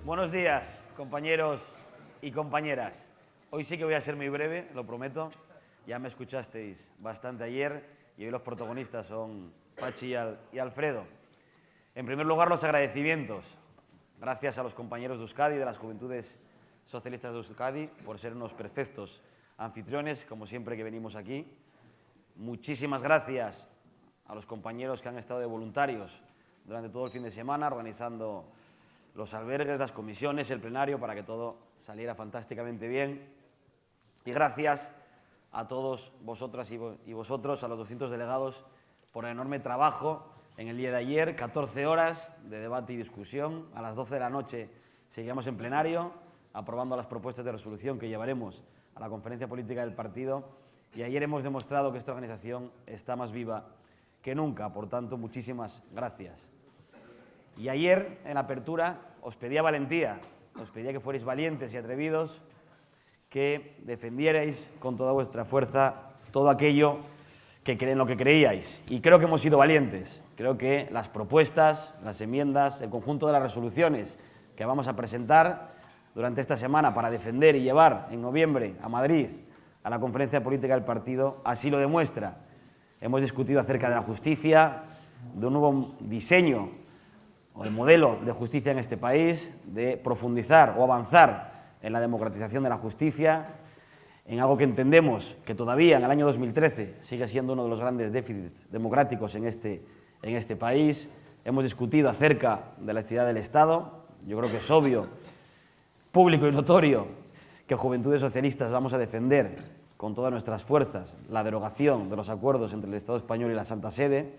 Buenos días, compañeros y compañeras. Hoy sí que voy a ser muy breve, lo prometo. Ya me escuchasteis bastante ayer y hoy los protagonistas son Pachi y Alfredo. En primer lugar, los agradecimientos. Gracias a los compañeros de Euskadi, de las Juventudes Socialistas de Euskadi, por ser unos perfectos anfitriones, como siempre que venimos aquí. Muchísimas gracias a los compañeros que han estado de voluntarios durante todo el fin de semana, organizando los albergues, las comisiones, el plenario, para que todo saliera fantásticamente bien. Y gracias a todos vosotras y vosotros, a los 200 delegados, por el enorme trabajo en el día de ayer, 14 horas de debate y discusión. A las 12 de la noche seguíamos en plenario, aprobando las propuestas de resolución que llevaremos a la conferencia política del partido. Y ayer hemos demostrado que esta organización está más viva que nunca. Por tanto, muchísimas gracias. Y ayer, en la apertura, os pedía valentía, os pedía que fuerais valientes y atrevidos, que defendierais con toda vuestra fuerza todo aquello en lo que creíais. Y creo que hemos sido valientes. Creo que las propuestas, las enmiendas, el conjunto de las resoluciones que vamos a presentar durante esta semana para defender y llevar en noviembre a Madrid a la conferencia política del partido, así lo demuestra. Hemos discutido acerca de la justicia, de un nuevo diseño o de modelo de justicia en este país, de profundizar o avanzar en la democratización de la justicia, en algo que entendemos que todavía en el año 2013 sigue siendo uno de los grandes déficits democráticos en este país. Hemos discutido acerca de la laicidad del Estado. Yo creo que es obvio, público y notorio, que Juventudes Socialistas vamos a defender con todas nuestras fuerzas la derogación de los acuerdos entre el Estado español y la Santa Sede.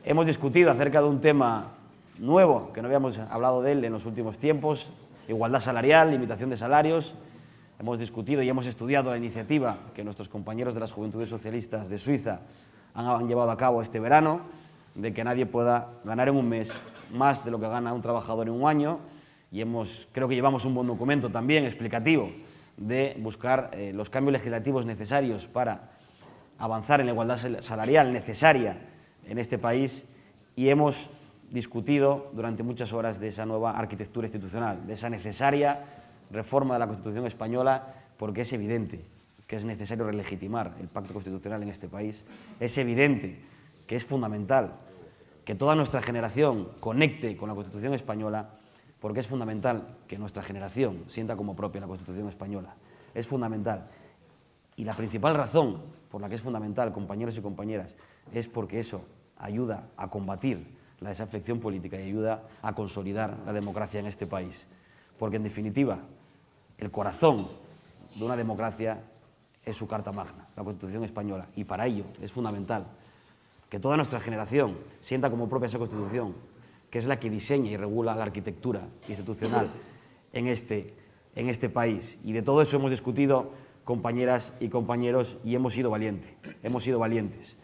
Hemos discutido acerca de un tema nuevo, que no habíamos hablado de él en los últimos tiempos, igualdad salarial, limitación de salarios. Hemos discutido y hemos estudiado la iniciativa que nuestros compañeros de las Juventudes Socialistas de Suiza han llevado a cabo este verano, de que nadie pueda ganar en un mes más de lo que gana un trabajador en un año, y creo que llevamos un buen documento también explicativo de buscar los cambios legislativos necesarios para avanzar en la igualdad salarial necesaria en este país, y hemos discutido durante muchas horas de esa nueva arquitectura institucional, de esa necesaria reforma de la Constitución española, porque es evidente que es necesario relegitimar el pacto constitucional en este país. Es evidente que es fundamental que toda nuestra generación conecte con la Constitución española, porque es fundamental que nuestra generación sienta como propia la Constitución española. Es fundamental. Y la principal razón por la que es fundamental, compañeros y compañeras, es porque eso ayuda a combatir la desafección política y ayuda a consolidar la democracia en este país. Porque, en definitiva, el corazón de una democracia es su Carta Magna, la Constitución española. Y para ello es fundamental que toda nuestra generación sienta como propia esa Constitución, que es la que diseña y regula la arquitectura institucional en este país. Y de todo eso hemos discutido, compañeras y compañeros, y hemos sido valientes.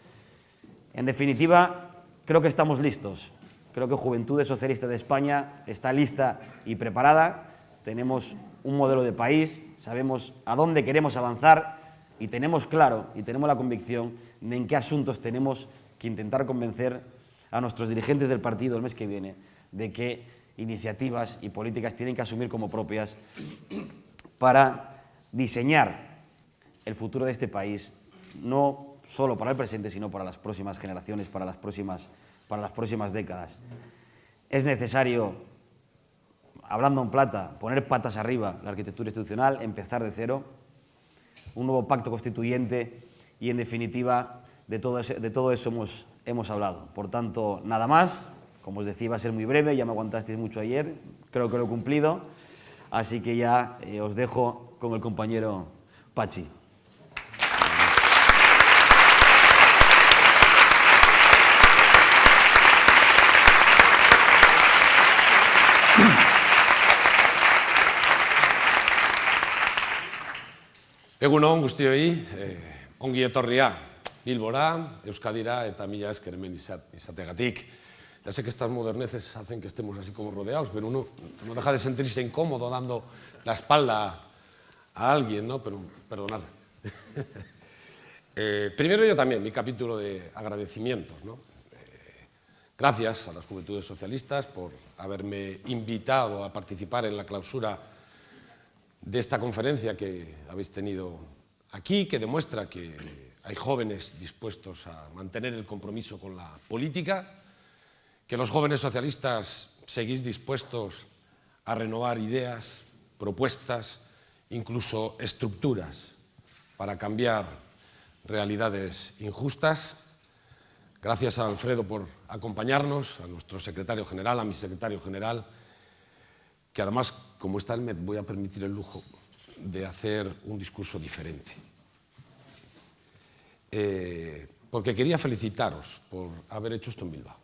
En definitiva, creo que estamos listos. Creo que Juventudes Socialistas de España está lista y preparada. Tenemos un modelo de país, sabemos a dónde queremos avanzar y tenemos claro y tenemos la convicción de en qué asuntos tenemos que intentar convencer a nuestros dirigentes del partido el mes que viene de qué iniciativas y políticas tienen que asumir como propias para diseñar el futuro de este país, no solo para el presente, sino para las próximas generaciones, para las próximas décadas. Es necesario, hablando en plata, poner patas arriba la arquitectura institucional, empezar de cero, un nuevo pacto constituyente y, en definitiva, de todo eso hemos hablado. Por tanto, nada más. Como os decía, iba a ser muy breve, ya me aguantasteis mucho ayer, creo que lo he cumplido, así que ya os dejo con el compañero Pachi. Egun on guztioi, ongi etorria Bilbora, Euskadira eta mila esker hemen izategatik. Ya sé que estas moderneces hacen que estemos así como rodeados, pero uno no deja de sentirse incómodo dando la espalda a alguien, ¿no? Pero perdonad. Primero yo también, mi capítulo de agradecimientos, ¿no? Gracias a las Juventudes Socialistas por haberme invitado a participar en la clausura de esta conferencia que habéis tenido aquí, que demuestra que hay jóvenes dispuestos a mantener el compromiso con la política, que los jóvenes socialistas seguís dispuestos a renovar ideas, propuestas, incluso estructuras para cambiar realidades injustas. Gracias a Alfredo por acompañarnos, a nuestro secretario general, a mi secretario general, que además, como está él, me voy a permitir el lujo de hacer un discurso diferente. Porque quería felicitaros por haber hecho esto en Bilbao,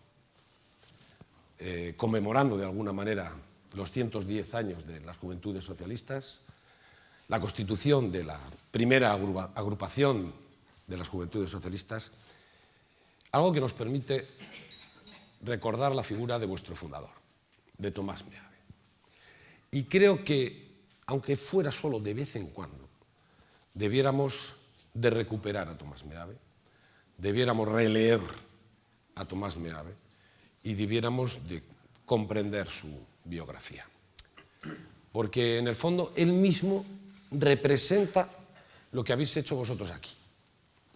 conmemorando de alguna manera los 110 años de las Juventudes Socialistas, la constitución de la primera agrupación de las Juventudes Socialistas, algo que nos permite recordar la figura de vuestro fundador, de Tomás Meave. Y creo que, aunque fuera solo de vez en cuando, debiéramos de recuperar a Tomás Meave, debiéramos releer a Tomás Meave y debiéramos de comprender su biografía. Porque, en el fondo, él mismo representa lo que habéis hecho vosotros aquí.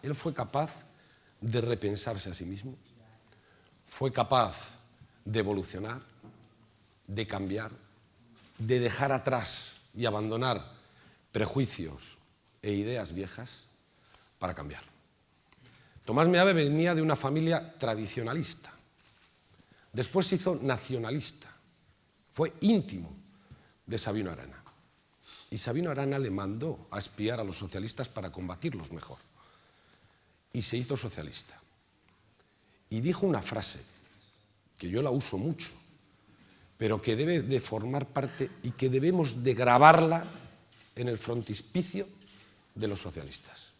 Él fue capaz de repensarse a sí mismo, fue capaz de evolucionar, de cambiar, de dejar atrás y abandonar prejuicios e ideas viejas para cambiar. Tomás Meave venía de una familia tradicionalista, después se hizo nacionalista, fue íntimo de Sabino Arana. Y Sabino Arana le mandó a espiar a los socialistas para combatirlos mejor. Y se hizo socialista. Y dijo una frase, que yo la uso mucho, pero que debe de formar parte y que debemos de grabarla en el frontispicio de los socialistas.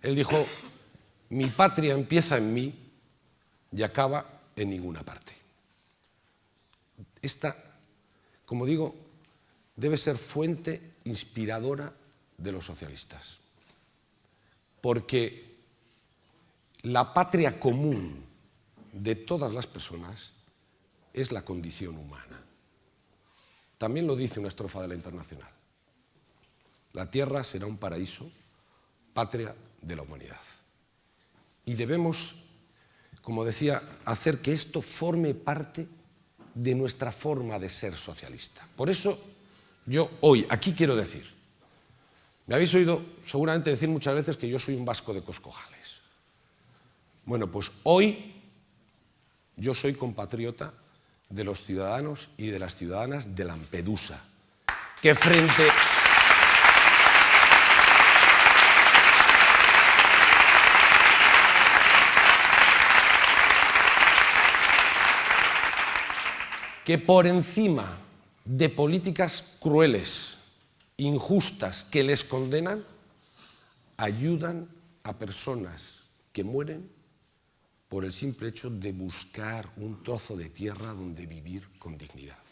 Él dijo: mi patria empieza en mí y acaba en ninguna parte. Esta, como digo, debe ser fuente inspiradora de los socialistas. Porque la patria común de todas las personas es la condición humana. También lo dice una estrofa de la Internacional. La tierra será un paraíso, patria de la humanidad. Y debemos, como decía, hacer que esto forme parte de nuestra forma de ser socialista. Por eso yo hoy aquí quiero decir, me habéis oído seguramente decir muchas veces que yo soy un vasco de Coscojales. Bueno, pues hoy yo soy compatriota de los ciudadanos y de las ciudadanas de Lampedusa, que frente que por encima de políticas crueles, injustas, que les condenan, ayudan a personas que mueren por el simple hecho de buscar un trozo de tierra donde vivir con dignidad.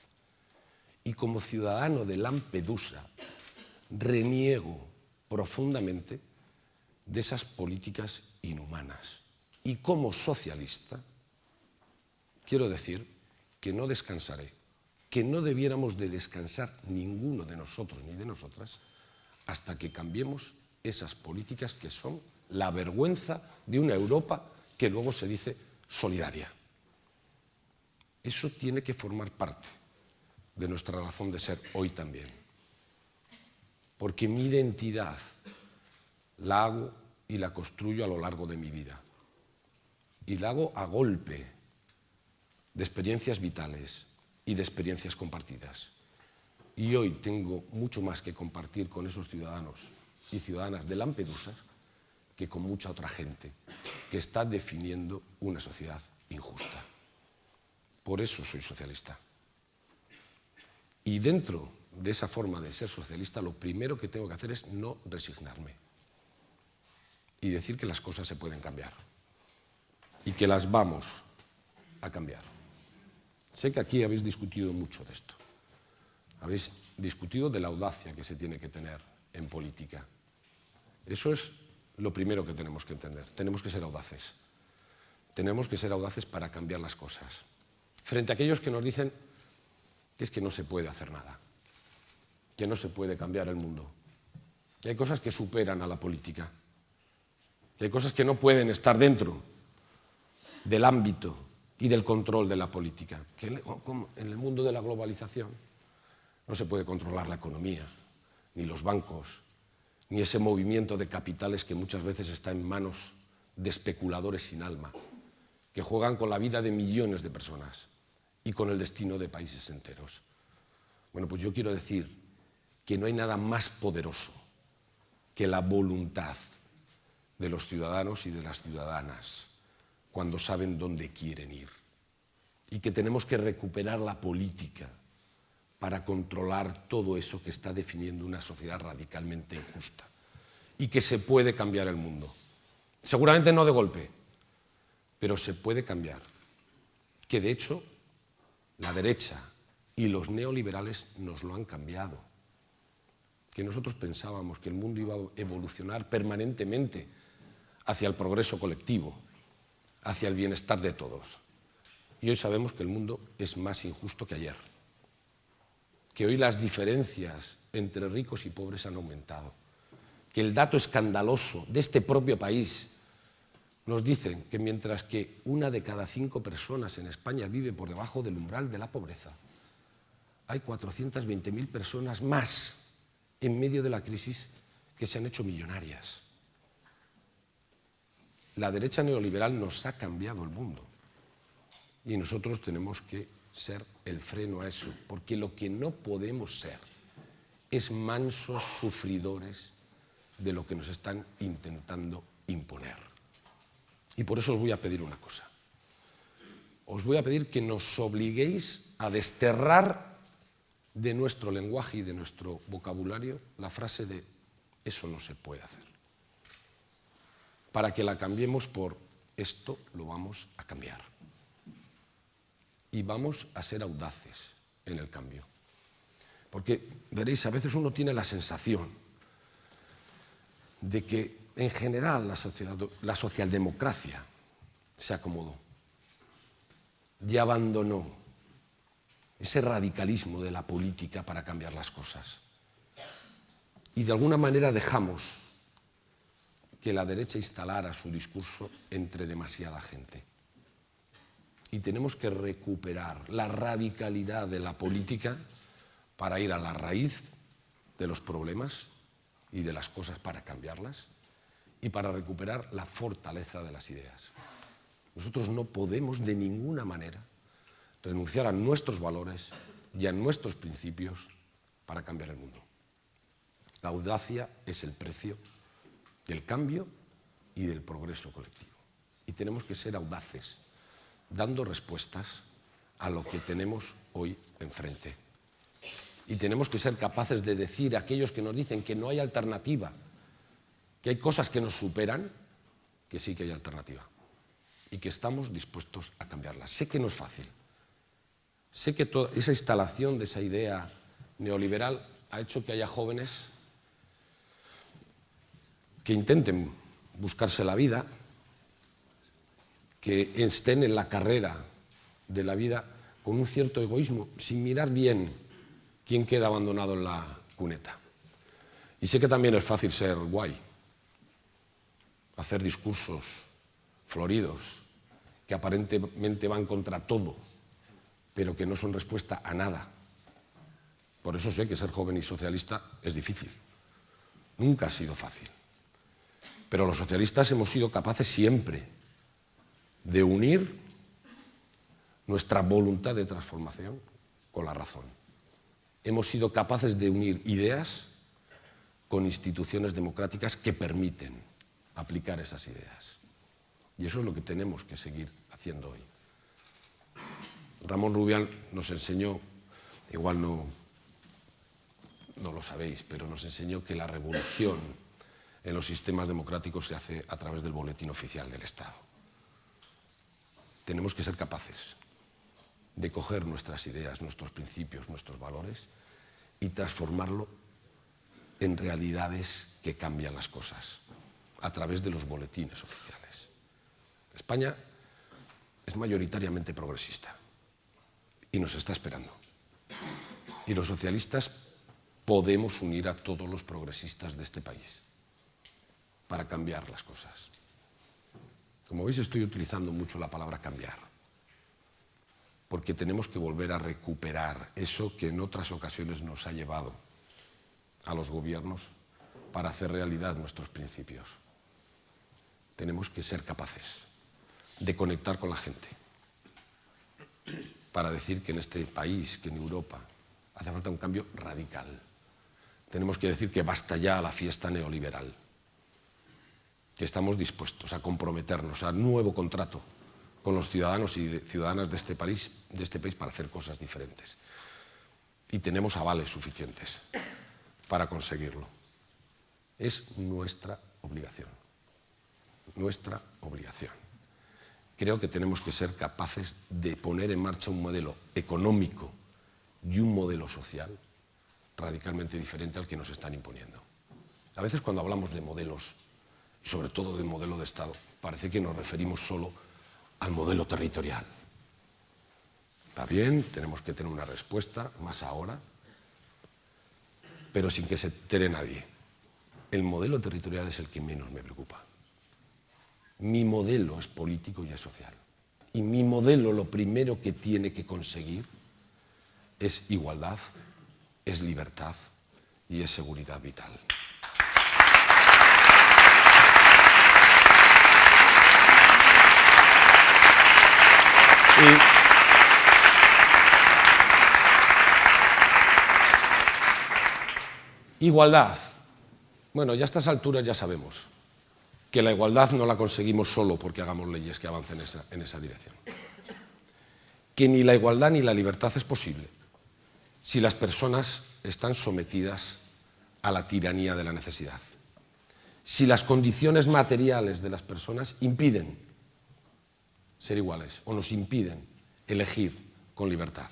Y como ciudadano de Lampedusa, reniego profundamente de esas políticas inhumanas. Y como socialista, quiero decir que no descansaré, que no debiéramos de descansar ninguno de nosotros ni de nosotras hasta que cambiemos esas políticas que son la vergüenza de una Europa que luego se dice solidaria. Eso tiene que formar parte de nuestra razón de ser hoy también. Porque mi identidad la hago y la construyo a lo largo de mi vida. Y la hago a golpe de experiencias vitales y de experiencias compartidas. Y hoy tengo mucho más que compartir con esos ciudadanos y ciudadanas de Lampedusa que con mucha otra gente que está definiendo una sociedad injusta. Por eso soy socialista. Y dentro de esa forma de ser socialista, lo primero que tengo que hacer es no resignarme y decir que las cosas se pueden cambiar y que las vamos a cambiar. Sé que aquí habéis discutido mucho de esto. Habéis discutido de la audacia que se tiene que tener en política. Eso es lo primero que tenemos que entender. Tenemos que ser audaces. tenemos que ser audaces para cambiar las cosas. Frente a aquellos que nos dicen que es que no se puede hacer nada, que no se puede cambiar el mundo, que hay cosas que superan a la política, que hay cosas que no pueden estar dentro del ámbito y del control de la política, que en el mundo de la globalización no se puede controlar la economía, ni los bancos, ni ese movimiento de capitales que muchas veces está en manos de especuladores sin alma, que juegan con la vida de millones de personas y con el destino de países enteros. Bueno, pues yo quiero decir que no hay nada más poderoso que la voluntad de los ciudadanos y de las ciudadanas cuando saben dónde quieren ir. Y que tenemos que recuperar la política para controlar todo eso que está definiendo una sociedad radicalmente injusta. Y que se puede cambiar el mundo. Seguramente no de golpe, pero se puede cambiar. Que de hecho, la derecha y los neoliberales nos lo han cambiado. Que nosotros pensábamos que el mundo iba a evolucionar permanentemente hacia el progreso colectivo, hacia el bienestar de todos. Y hoy sabemos que el mundo es más injusto que ayer. Que hoy las diferencias entre ricos y pobres han aumentado. Que el dato escandaloso de este propio país nos dice que mientras que 1 de cada 5 personas en España vive por debajo del umbral de la pobreza, hay 420.000 personas más en medio de la crisis que se han hecho millonarias. La derecha neoliberal nos ha cambiado el mundo y nosotros tenemos que ser el freno a eso, porque lo que no podemos ser es mansos sufridores de lo que nos están intentando imponer. Y por eso os voy a pedir una cosa. Os voy a pedir que nos obliguéis a desterrar de nuestro lenguaje y de nuestro vocabulario la frase de eso no se puede hacer. Para que la cambiemos por esto lo vamos a cambiar. Y vamos a ser audaces en el cambio. Porque, veréis, a veces uno tiene la sensación de que en general la socialdemocracia se acomodó y abandonó ese radicalismo de la política para cambiar las cosas. Y de alguna manera dejamos que la derecha instalara su discurso entre demasiada gente. Y tenemos que recuperar la radicalidad de la política para ir a la raíz de los problemas y de las cosas para cambiarlas y para recuperar la fortaleza de las ideas. Nosotros no podemos de ninguna manera renunciar a nuestros valores y a nuestros principios para cambiar el mundo. La audacia es el precio del cambio y del progreso colectivo. Y tenemos que ser audaces, dando respuestas a lo que tenemos hoy enfrente. Y tenemos que ser capaces de decir a aquellos que nos dicen que no hay alternativa, que hay cosas que nos superan, que sí que hay alternativa y que estamos dispuestos a cambiarlas. Sé que no es fácil. Sé que toda esa instalación de esa idea neoliberal ha hecho que haya jóvenes que intenten buscarse la vida, que estén en la carrera de la vida con un cierto egoísmo, sin mirar bien quién queda abandonado en la cuneta. Y sé que también es fácil ser guay, hacer discursos floridos que aparentemente van contra todo, pero que no son respuesta a nada. Por eso sé que ser joven y socialista es difícil. Nunca ha sido fácil. Pero los socialistas hemos sido capaces siempre de unir nuestra voluntad de transformación con la razón. Hemos sido capaces de unir ideas con instituciones democráticas que permiten aplicar esas ideas. Y eso es lo que tenemos que seguir haciendo hoy. Ramón Rubial nos enseñó, igual no lo sabéis, pero nos enseñó que la revolución en los sistemas democráticos se hace a través del boletín oficial del Estado. Tenemos que ser capaces de coger nuestras ideas, nuestros principios, nuestros valores y transformarlo en realidades que cambian las cosas a través de los boletines oficiales. España es mayoritariamente progresista y nos está esperando. Y los socialistas podemos unir a todos los progresistas de este país para cambiar las cosas. Como veis, estoy utilizando mucho la palabra cambiar, porque tenemos que volver a recuperar eso que en otras ocasiones nos ha llevado a los gobiernos para hacer realidad nuestros principios. Tenemos que ser capaces de conectar con la gente para decir que en este país, que en Europa, hace falta un cambio radical. Tenemos que decir que basta ya a la fiesta neoliberal, que estamos dispuestos a comprometernos a un nuevo contrato con los ciudadanos y ciudadanas de este país para hacer cosas diferentes. Y tenemos avales suficientes para conseguirlo. Es nuestra obligación. Nuestra obligación. Creo que tenemos que ser capaces de poner en marcha un modelo económico y un modelo social radicalmente diferente al que nos están imponiendo. A veces cuando hablamos de modelos, y sobre todo de modelo de Estado, parece que nos referimos solo al modelo territorial. Está bien, tenemos que tener una respuesta, más ahora, pero sin que se entere nadie. El modelo territorial es el que menos me preocupa. Mi modelo es político y es social. Y mi modelo lo primero que tiene que conseguir es igualdad, es libertad y es seguridad vital. Igualdad. Bueno, ya a estas alturas ya sabemos que la igualdad no la conseguimos solo porque hagamos leyes que avancen en esa dirección. Que ni la igualdad ni la libertad es posible si las personas están sometidas a la tiranía de la necesidad. Si las condiciones materiales de las personas impiden ser iguales o nos impiden elegir con libertad.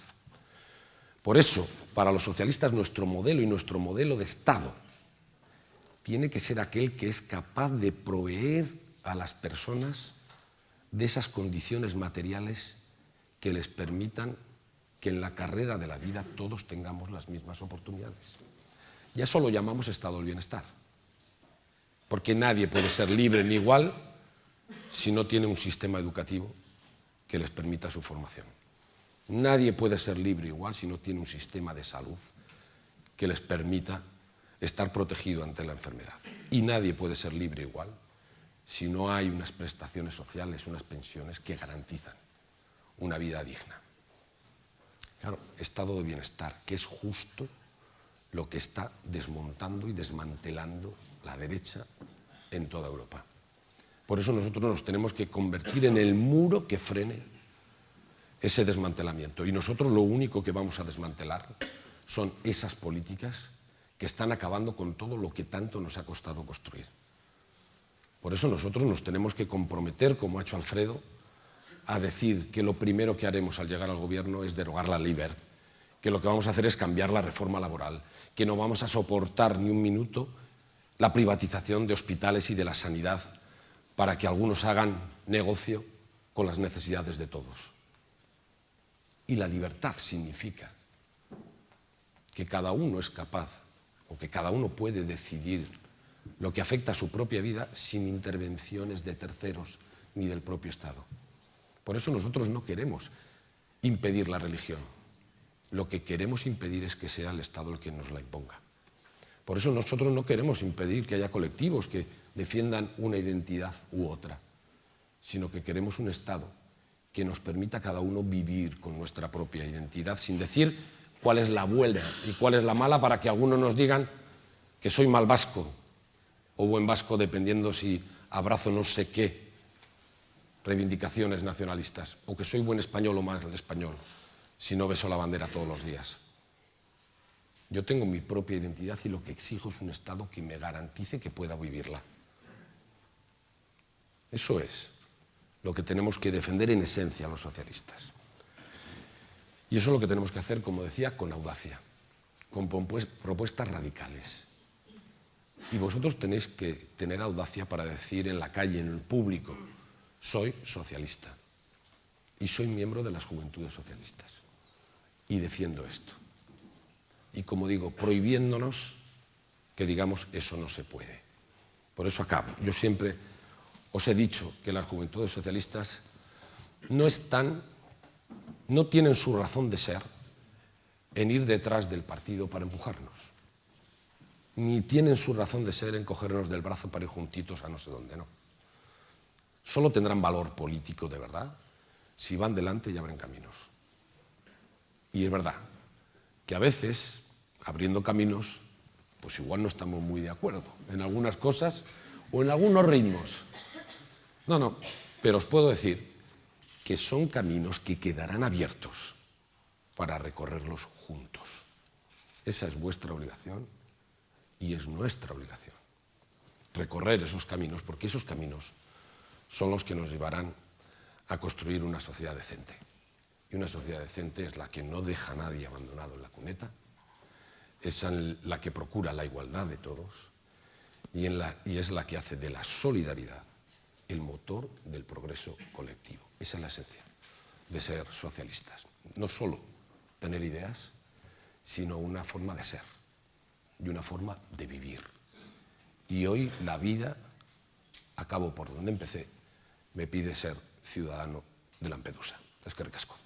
Por eso, para los socialistas, nuestro modelo y nuestro modelo de Estado tiene que ser aquel que es capaz de proveer a las personas de esas condiciones materiales que les permitan que en la carrera de la vida todos tengamos las mismas oportunidades. Y a eso lo llamamos estado del bienestar, porque nadie puede ser libre ni igual si no tiene un sistema educativo que les permita su formación. Nadie puede ser libre igual si no tiene un sistema de salud que les permita estar protegido ante la enfermedad. Y nadie puede ser libre igual si no hay unas prestaciones sociales, unas pensiones que garantizan una vida digna. Claro, estado de bienestar, que es justo lo que está desmontando y desmantelando la derecha en toda Europa. Por eso nosotros nos tenemos que convertir en el muro que frene ese desmantelamiento. Y nosotros lo único que vamos a desmantelar son esas políticas que están acabando con todo lo que tanto nos ha costado construir. Por eso nosotros nos tenemos que comprometer, como ha hecho Alfredo, a decir que lo primero que haremos al llegar al gobierno es derogar la LIBERT, que lo que vamos a hacer es cambiar la reforma laboral, que no vamos a soportar ni un minuto la privatización de hospitales y de la sanidad para que algunos hagan negocio con las necesidades de todos. Y la libertad significa que cada uno es capaz o que cada uno puede decidir lo que afecta a su propia vida sin intervenciones de terceros ni del propio Estado. Por eso nosotros no queremos impedir la religión. Lo que queremos impedir es que sea el Estado el que nos la imponga. Por eso nosotros no queremos impedir que haya colectivos que defiendan una identidad u otra, sino que queremos un Estado que nos permita a cada uno vivir con nuestra propia identidad, sin decir cuál es la buena y cuál es la mala, para que algunos nos digan que soy mal vasco o buen vasco, dependiendo si abrazo no sé qué reivindicaciones nacionalistas, o que soy buen español o mal español, si no beso la bandera todos los días. Yo tengo mi propia identidad y lo que exijo es un Estado que me garantice que pueda vivirla. Eso es lo que tenemos que defender en esencia los socialistas. Y eso es lo que tenemos que hacer, como decía, con audacia, con propuestas radicales. Y vosotros tenéis que tener audacia para decir en la calle, en el público, soy socialista. y soy miembro de las Juventudes Socialistas y defiendo esto. Y como digo, prohibiéndonos que digamos eso no se puede. Por eso acabo. Yo siempre os he dicho que las Juventudes Socialistas no tienen su razón de ser en ir detrás del partido para empujarnos, ni tienen su razón de ser en cogernos del brazo para ir juntitos a no sé dónde, no. Solo tendrán valor político de verdad si van delante y abren caminos. Y es verdad que a veces, abriendo caminos, pues igual no estamos muy de acuerdo en algunas cosas o en algunos ritmos. No, pero os puedo decir que son caminos que quedarán abiertos para recorrerlos juntos. Esa es vuestra obligación y es nuestra obligación. Recorrer esos caminos, porque esos caminos son los que nos llevarán a construir una sociedad decente. Y una sociedad decente es la que no deja a nadie abandonado en la cuneta, es la que procura la igualdad de todos y es la que hace de la solidaridad el motor del progreso colectivo. Esa es la esencia de ser socialistas. No solo tener ideas, sino una forma de ser y una forma de vivir. Y hoy la vida, acabo por donde empecé, me pide ser ciudadano de Lampedusa. Eskerrik asko.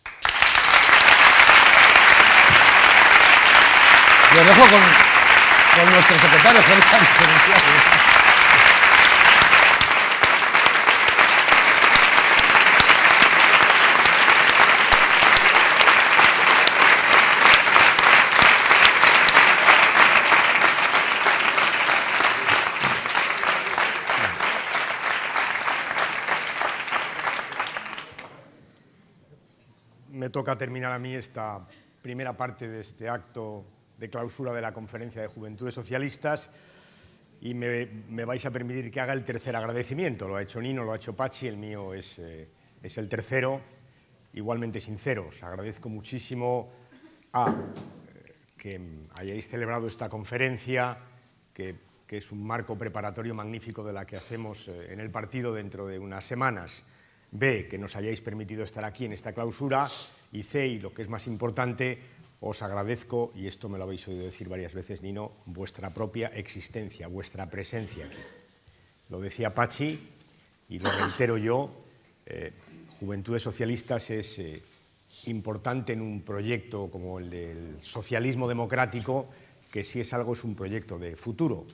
Y os dejo con nuestro secretario general. Me toca terminar a mí esta primera parte de este acto de clausura de la Conferencia de Juventudes Socialistas y me vais a permitir que haga el tercer agradecimiento. Lo ha hecho Nino, lo ha hecho Pachi, el mío es el tercero, igualmente sincero. Os agradezco muchísimo que hayáis celebrado esta conferencia, que es un marco preparatorio magnífico de la que hacemos en el partido dentro de unas semanas. B, que nos hayáis permitido estar aquí en esta clausura, y C, y lo que es más importante, os agradezco, y esto me lo habéis oído decir varias veces, Nino, vuestra propia existencia, vuestra presencia aquí. Lo decía Pachi, y lo reitero yo, Juventudes Socialistas es importante en un proyecto como el del socialismo democrático, que si es algo es un proyecto de futuro.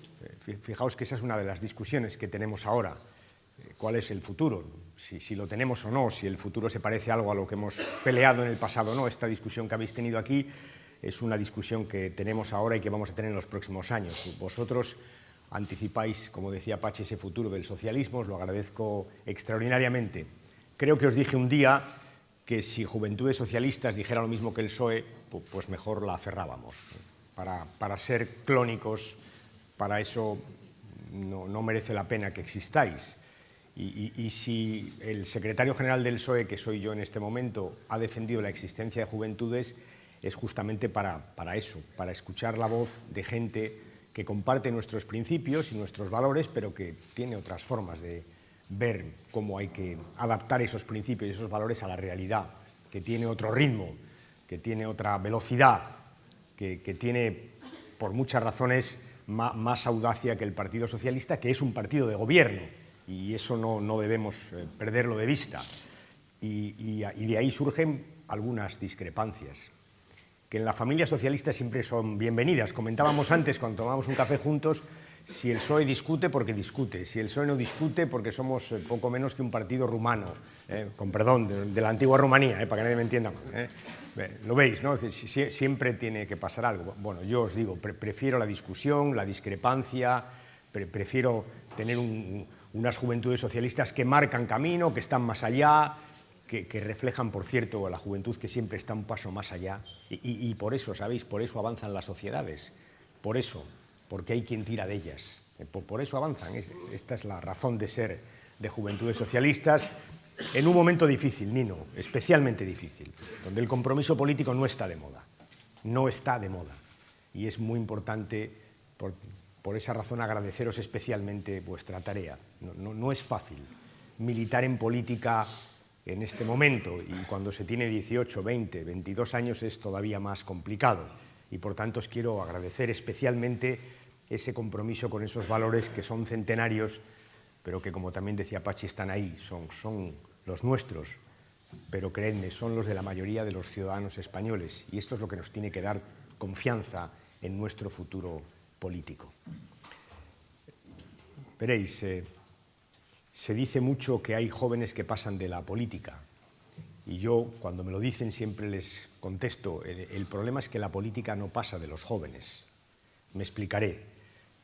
Fijaos que esa es una de las discusiones que tenemos ahora. ¿Cuál es el futuro? Si lo tenemos o no, si el futuro se parece algo a lo que hemos peleado en el pasado o no. Esta discusión que habéis tenido aquí es una discusión que tenemos ahora y que vamos a tener en los próximos años. Vosotros anticipáis, como decía Pachi, ese futuro del socialismo, os lo agradezco extraordinariamente. Creo que os dije un día que si Juventudes Socialistas dijera lo mismo que el PSOE, pues mejor la cerrábamos. Para ser clónicos, para eso no merece la pena que existáis. Y si el secretario general del PSOE, que soy yo en este momento, ha defendido la existencia de Juventudes, es justamente para eso, para escuchar la voz de gente que comparte nuestros principios y nuestros valores, pero que tiene otras formas de ver cómo hay que adaptar esos principios y esos valores a la realidad, que tiene otro ritmo, que tiene otra velocidad, que tiene, por muchas razones, más audacia que el Partido Socialista, que es un partido de gobierno. Y eso no debemos perderlo de vista. Y de ahí surgen algunas discrepancias, que en la familia socialista siempre son bienvenidas. Comentábamos antes, cuando tomábamos un café juntos, si el PSOE discute, porque discute. Si el PSOE no discute, porque somos poco menos que un partido rumano, con perdón, de la antigua Rumanía, para que nadie me entienda mal. Lo veis, ¿no? Siempre tiene que pasar algo. Bueno, yo os digo, prefiero la discusión, la discrepancia, prefiero tener unas juventudes socialistas que marcan camino, que están más allá, que reflejan, por cierto, a la juventud que siempre está un paso más allá. Y por eso, ¿sabéis? Por eso avanzan las sociedades. Por eso, porque hay quien tira de ellas. Por eso avanzan. Esta es la razón de ser de Juventudes Socialistas en un momento difícil, Nino, especialmente difícil, donde el compromiso político no está de moda. No está de moda. Y es muy importante, por esa razón, agradeceros especialmente vuestra tarea. No es fácil militar en política en este momento, y cuando se tiene 18, 20, 22 años es todavía más complicado. Y por tanto os quiero agradecer especialmente ese compromiso con esos valores que son centenarios, pero que, como también decía Pachi, están ahí, son los nuestros, pero creedme, son los de la mayoría de los ciudadanos españoles, y esto es lo que nos tiene que dar confianza en nuestro futuro político. Veréis, se dice mucho que hay jóvenes que pasan de la política, y yo, cuando me lo dicen, siempre les contesto, el problema es que la política no pasa de los jóvenes. Me explicaré.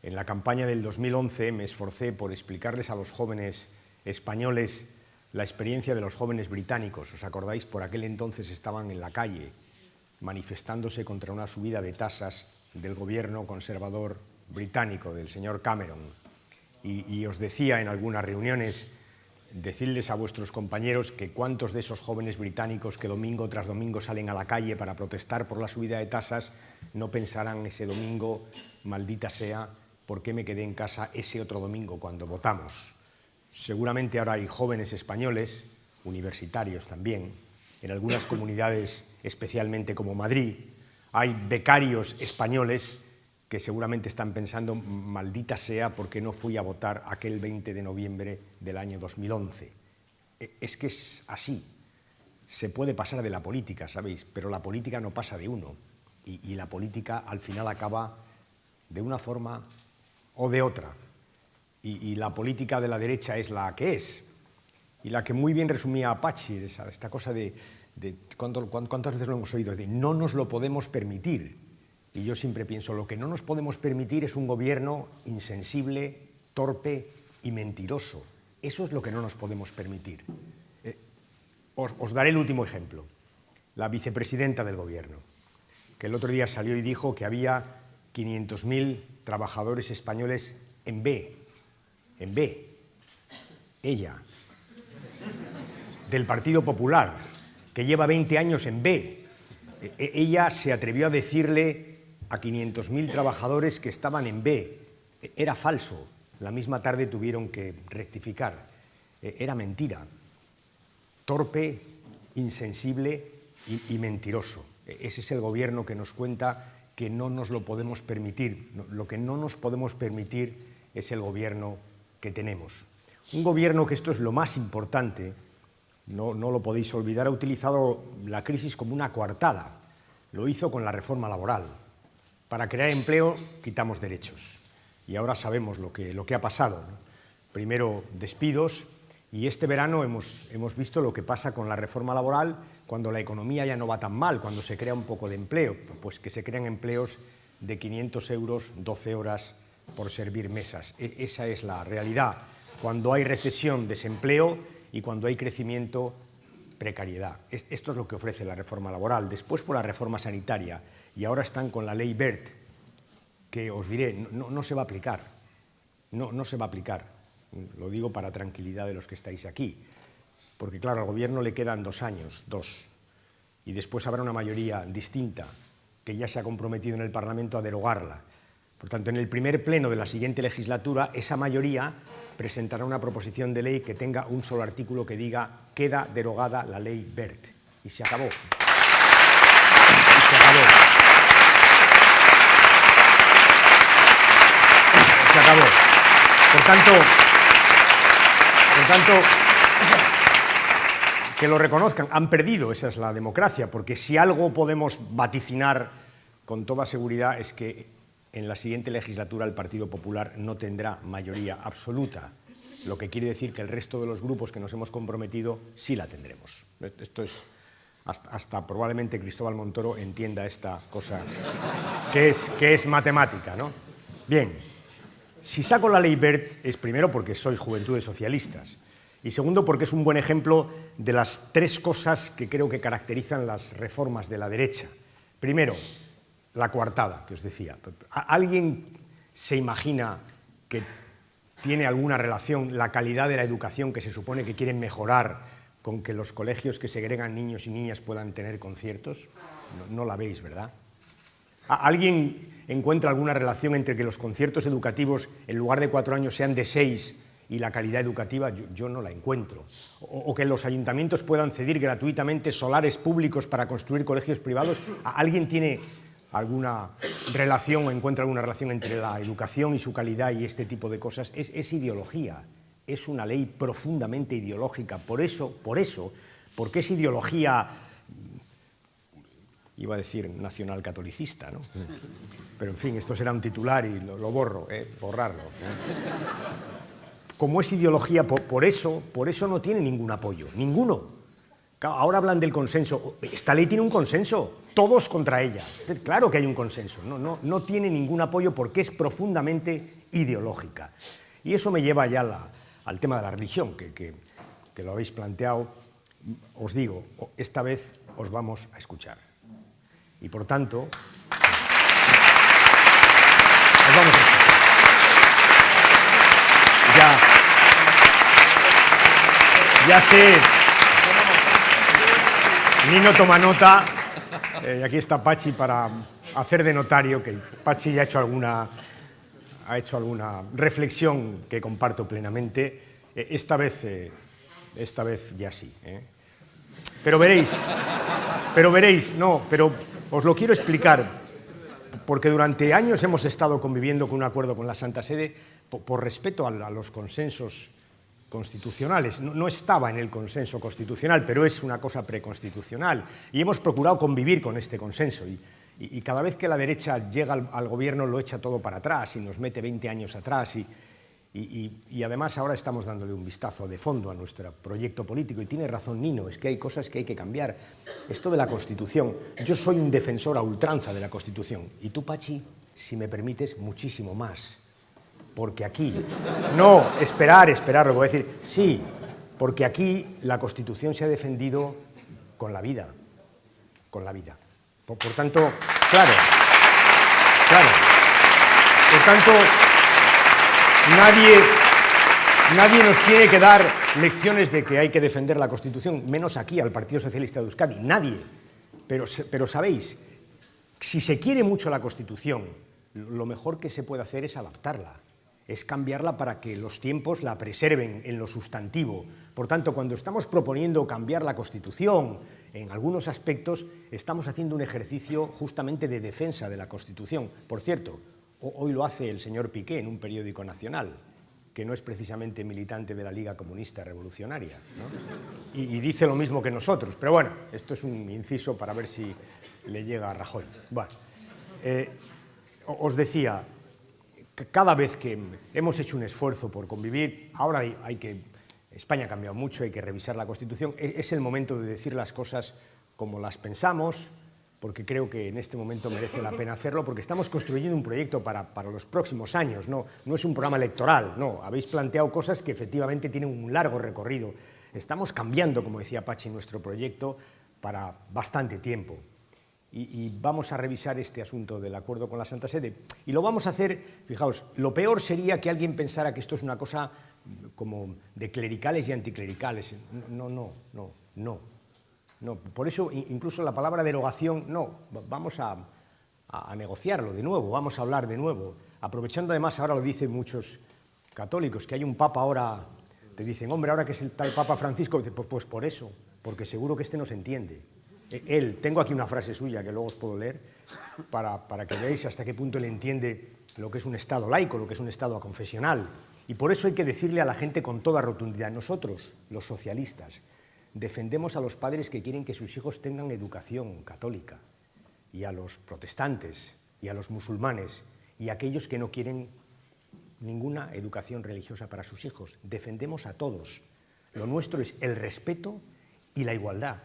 En la campaña del 2011 me esforcé por explicarles a los jóvenes españoles la experiencia de los jóvenes británicos. ¿Os acordáis? Por aquel entonces estaban en la calle manifestándose contra una subida de tasas del gobierno conservador británico, del señor Cameron. Y os decía en algunas reuniones, decidles a vuestros compañeros que cuántos de esos jóvenes británicos que domingo tras domingo salen a la calle para protestar por la subida de tasas no pensarán ese domingo, maldita sea, ¿por qué me quedé en casa ese otro domingo cuando votamos? Seguramente ahora hay jóvenes españoles, universitarios también, en algunas comunidades, especialmente como Madrid, hay becarios españoles que seguramente están pensando, maldita sea, ¿por qué no fui a votar aquel 20 de noviembre del año 2011? Es que es así. Se puede pasar de la política, ¿sabéis? Pero la política no pasa de uno. Y la política al final acaba de una forma o de otra. Y la política de la derecha es la que es. Y la que muy bien resumía Pachi, esta cosa de ¿cuántas veces lo hemos oído? De no nos lo podemos permitir. Y yo siempre pienso, lo que no nos podemos permitir es un gobierno insensible, torpe y mentiroso. Eso es lo que no nos podemos permitir. Os daré el último ejemplo. La vicepresidenta del gobierno, que el otro día salió y dijo que había 500.000 trabajadores españoles en B. En B. Ella. Del Partido Popular, que lleva 20 años en B. Ella se atrevió a decirle a 500.000 trabajadores que estaban en B. Era falso. La misma tarde tuvieron que rectificar. Era mentira. Torpe, insensible y mentiroso. Ese es el gobierno que nos cuenta que no nos lo podemos permitir. Lo que no nos podemos permitir es el gobierno que tenemos. Un gobierno que, esto es lo más importante, no lo podéis olvidar, ha utilizado la crisis como una coartada. Lo hizo con la reforma laboral. Para crear empleo quitamos derechos. Y ahora sabemos lo que ha pasado, ¿no? Primero despidos, y este verano hemos visto lo que pasa con la reforma laboral cuando la economía ya no va tan mal, cuando se crea un poco de empleo, pues que se crean empleos de 500 euros, 12 horas por servir mesas. Esa es la realidad. Cuando hay recesión, desempleo, y cuando hay crecimiento, precariedad. Esto es lo que ofrece la reforma laboral. Después fue la reforma sanitaria, y ahora están con la ley Wert, que os diré, no se va a aplicar. No se va a aplicar. Lo digo para tranquilidad de los que estáis aquí. Porque claro, al gobierno le quedan 2 años, y después habrá una mayoría distinta que ya se ha comprometido en el Parlamento a derogarla. Por tanto, en el primer pleno de la siguiente legislatura, esa mayoría presentará una proposición de ley que tenga un solo artículo que diga queda derogada la ley Wert. Y se acabó. Y se acabó. Se acabó. Por tanto, que lo reconozcan, han perdido, esa es la democracia, porque si algo podemos vaticinar con toda seguridad es que en la siguiente legislatura el Partido Popular no tendrá mayoría absoluta, lo que quiere decir que el resto de los grupos que nos hemos comprometido sí la tendremos. Esto es, hasta probablemente Cristóbal Montoro entienda esta cosa que es matemática, ¿no? Bien, si saco la ley Wert es primero porque sois Juventudes Socialistas y segundo porque es un buen ejemplo de las 3 cosas que creo que caracterizan las reformas de la derecha. Primero, la coartada, que os decía. ¿Alguien se imagina que tiene alguna relación la calidad de la educación que se supone que quieren mejorar con que los colegios que segregan niños y niñas puedan tener conciertos? No la veis, ¿verdad? ¿Alguien encuentra alguna relación entre que los conciertos educativos en lugar de 4 años sean de 6 y la calidad educativa yo no la encuentro. O que los ayuntamientos puedan ceder gratuitamente solares públicos para construir colegios privados. ¿Alguien tiene alguna relación o encuentra alguna relación entre la educación y su calidad y este tipo de cosas? Es ideología, es una ley profundamente ideológica. Por eso, porque es ideología, iba a decir nacional catolicista, ¿no? Pero en fin, esto será un titular y lo borro, borrarlo. Como es ideología, por eso no tiene ningún apoyo, ninguno. Ahora hablan del consenso. Esta ley tiene un consenso, todos contra ella. Claro que hay un consenso, no tiene ningún apoyo porque es profundamente ideológica. Y eso me lleva ya al tema de la religión, que lo habéis planteado. Os digo, esta vez os vamos a escuchar. Y por tanto, os vamos a escuchar. Ya sé, Nino toma nota, y aquí está Pachi para hacer de notario, que Pachi ya ha hecho alguna reflexión que comparto plenamente. Esta vez ya sí. Pero veréis, pero os lo quiero explicar, porque durante años hemos estado conviviendo con un acuerdo con la Santa Sede por respeto a los consensos constitucionales. No estaba en el consenso constitucional, pero es una cosa preconstitucional, y hemos procurado convivir con este consenso, y cada vez que la derecha llega al gobierno lo echa todo para atrás y nos mete 20 años atrás, y además ahora estamos dándole un vistazo de fondo a nuestro proyecto político, y tiene razón Nino, es que hay cosas que hay que cambiar. Esto de la Constitución, yo soy un defensor a ultranza de la Constitución, y tú, Pachi, si me permites, muchísimo más. Porque aquí, no, esperar, lo voy a decir, sí, porque aquí la Constitución se ha defendido con la vida, Por tanto, claro, por tanto, nadie nos tiene que dar lecciones de que hay que defender la Constitución, menos aquí, al Partido Socialista de Euskadi, nadie, pero sabéis, si se quiere mucho la Constitución, lo mejor que se puede hacer es adaptarla, es cambiarla para que los tiempos la preserven en lo sustantivo. Por tanto, cuando estamos proponiendo cambiar la Constitución en algunos aspectos, estamos haciendo un ejercicio justamente de defensa de la Constitución. Por cierto, hoy lo hace el señor Piqué en un periódico nacional, que no es precisamente militante de la Liga Comunista Revolucionaria, ¿no? Y dice lo mismo que nosotros. Pero bueno, esto es un inciso para ver si le llega a Rajoy. Bueno, os decía, cada vez que hemos hecho un esfuerzo por convivir, ahora España ha cambiado mucho, hay que revisar la Constitución, es el momento de decir las cosas como las pensamos, porque creo que en este momento merece la pena hacerlo, porque estamos construyendo un proyecto para los próximos años, no es un programa electoral, no, habéis planteado cosas que efectivamente tienen un largo recorrido. Estamos cambiando, como decía Pachi, nuestro proyecto para bastante tiempo. Y vamos a revisar este asunto del acuerdo con la Santa Sede. Y lo vamos a hacer, fijaos, lo peor sería que alguien pensara que esto es una cosa como de clericales y anticlericales. No. Por eso, incluso la palabra derogación, vamos a negociarlo de nuevo, vamos a hablar de nuevo. Aprovechando además, ahora lo dicen muchos católicos, que hay un papa ahora, te dicen, hombre, ahora que es el tal Papa Francisco, dice, pues por eso, porque seguro que este no se entiende. Tengo aquí una frase suya que luego os puedo leer para que veáis hasta qué punto él entiende lo que es un Estado laico, lo que es un Estado aconfesional. Y por eso hay que decirle a la gente con toda rotundidad, nosotros, los socialistas, defendemos a los padres que quieren que sus hijos tengan educación católica, y a los protestantes, y a los musulmanes, y a aquellos que no quieren ninguna educación religiosa para sus hijos. Defendemos a todos. Lo nuestro es el respeto y la igualdad.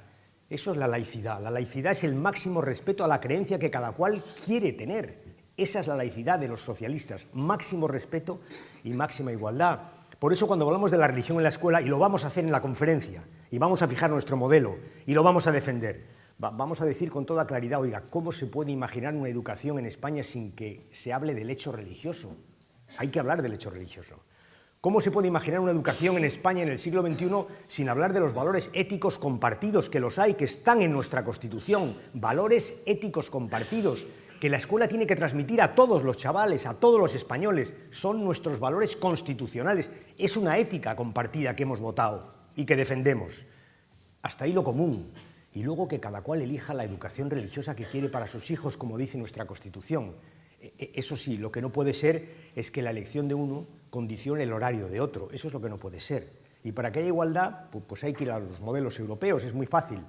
Eso es la laicidad. La laicidad es el máximo respeto a la creencia que cada cual quiere tener. Esa es la laicidad de los socialistas, máximo respeto y máxima igualdad. Por eso cuando hablamos de la religión en la escuela, y lo vamos a hacer en la conferencia, y vamos a fijar nuestro modelo, y lo vamos a defender, vamos a decir con toda claridad, oiga, ¿cómo se puede imaginar una educación en España sin que se hable del hecho religioso? Hay que hablar del hecho religioso. ¿Cómo se puede imaginar una educación en España en el siglo XXI sin hablar de los valores éticos compartidos, que los hay, que están en nuestra Constitución, valores éticos compartidos, que la escuela tiene que transmitir a todos los chavales, a todos los españoles. Son nuestros valores constitucionales. Es una ética compartida que hemos votado y que defendemos. Hasta ahí lo común. Y luego que cada cual elija la educación religiosa que quiere para sus hijos, como dice nuestra Constitución. Eso sí, lo que no puede ser es que la elección de uno condicione el horario de otro. Eso es lo que no puede ser. Y para que haya igualdad, pues hay que ir a los modelos europeos. Es muy fácil.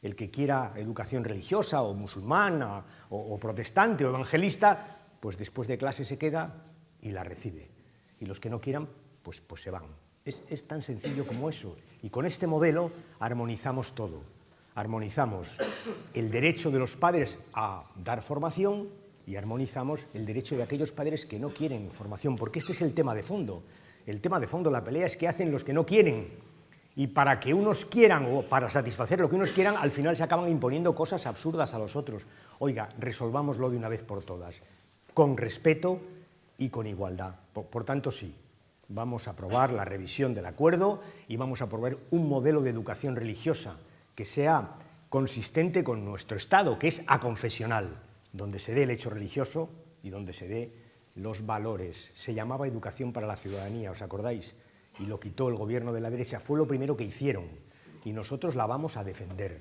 El que quiera educación religiosa o musulmana o protestante o evangelista, pues después de clase se queda y la recibe. Y los que no quieran, pues se van. Es tan sencillo como eso. Y con este modelo armonizamos todo. Armonizamos el derecho de los padres a dar formación y armonizamos el derecho de aquellos padres que no quieren formación, porque este es el tema de fondo. El tema de fondo, la pelea es qué hacen los que no quieren. Y para que unos quieran o para satisfacer lo que unos quieran, al final se acaban imponiendo cosas absurdas a los otros. Oiga, resolvámoslo de una vez por todas, con respeto y con igualdad. Por tanto, sí, vamos a aprobar la revisión del acuerdo y vamos a aprobar un modelo de educación religiosa que sea consistente con nuestro Estado, que es aconfesional, donde se dé el hecho religioso y donde se dé los valores. Se llamaba Educación para la Ciudadanía, ¿os acordáis? Y lo quitó el gobierno de la derecha, fue lo primero que hicieron, y nosotros la vamos a defender.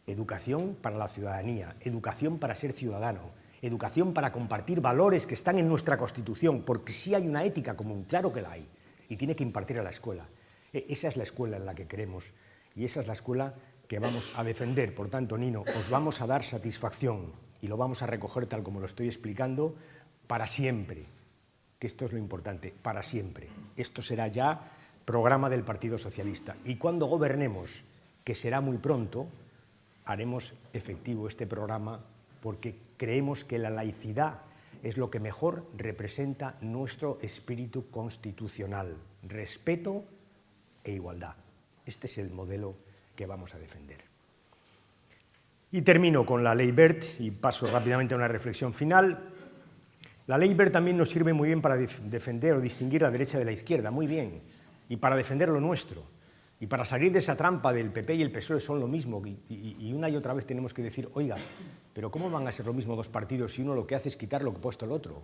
Educación para la ciudadanía, educación para ser ciudadano, educación para compartir valores que están en nuestra Constitución, porque sí hay una ética común, claro que la hay, y tiene que impartir a la escuela. Esa es la escuela en la que queremos, y esa es la escuela que vamos a defender. Por tanto, Nino, os vamos a dar satisfacción, y lo vamos a recoger tal como lo estoy explicando, para siempre, que esto es lo importante, para siempre. Esto será ya programa del Partido Socialista. Y cuando gobernemos, que será muy pronto, haremos efectivo este programa porque creemos que la laicidad es lo que mejor representa nuestro espíritu constitucional. Respeto e igualdad. Este es el modelo que vamos a defender. Y termino con la Ley Wert y paso rápidamente a una reflexión final. La Ley Wert también nos sirve muy bien para defender o distinguir la derecha de la izquierda, muy bien, y para defender lo nuestro, y para salir de esa trampa del PP y el PSOE son lo mismo, y una y otra vez tenemos que decir, oiga, pero ¿cómo van a ser lo mismo dos partidos si uno lo que hace es quitar lo que ha puesto el otro?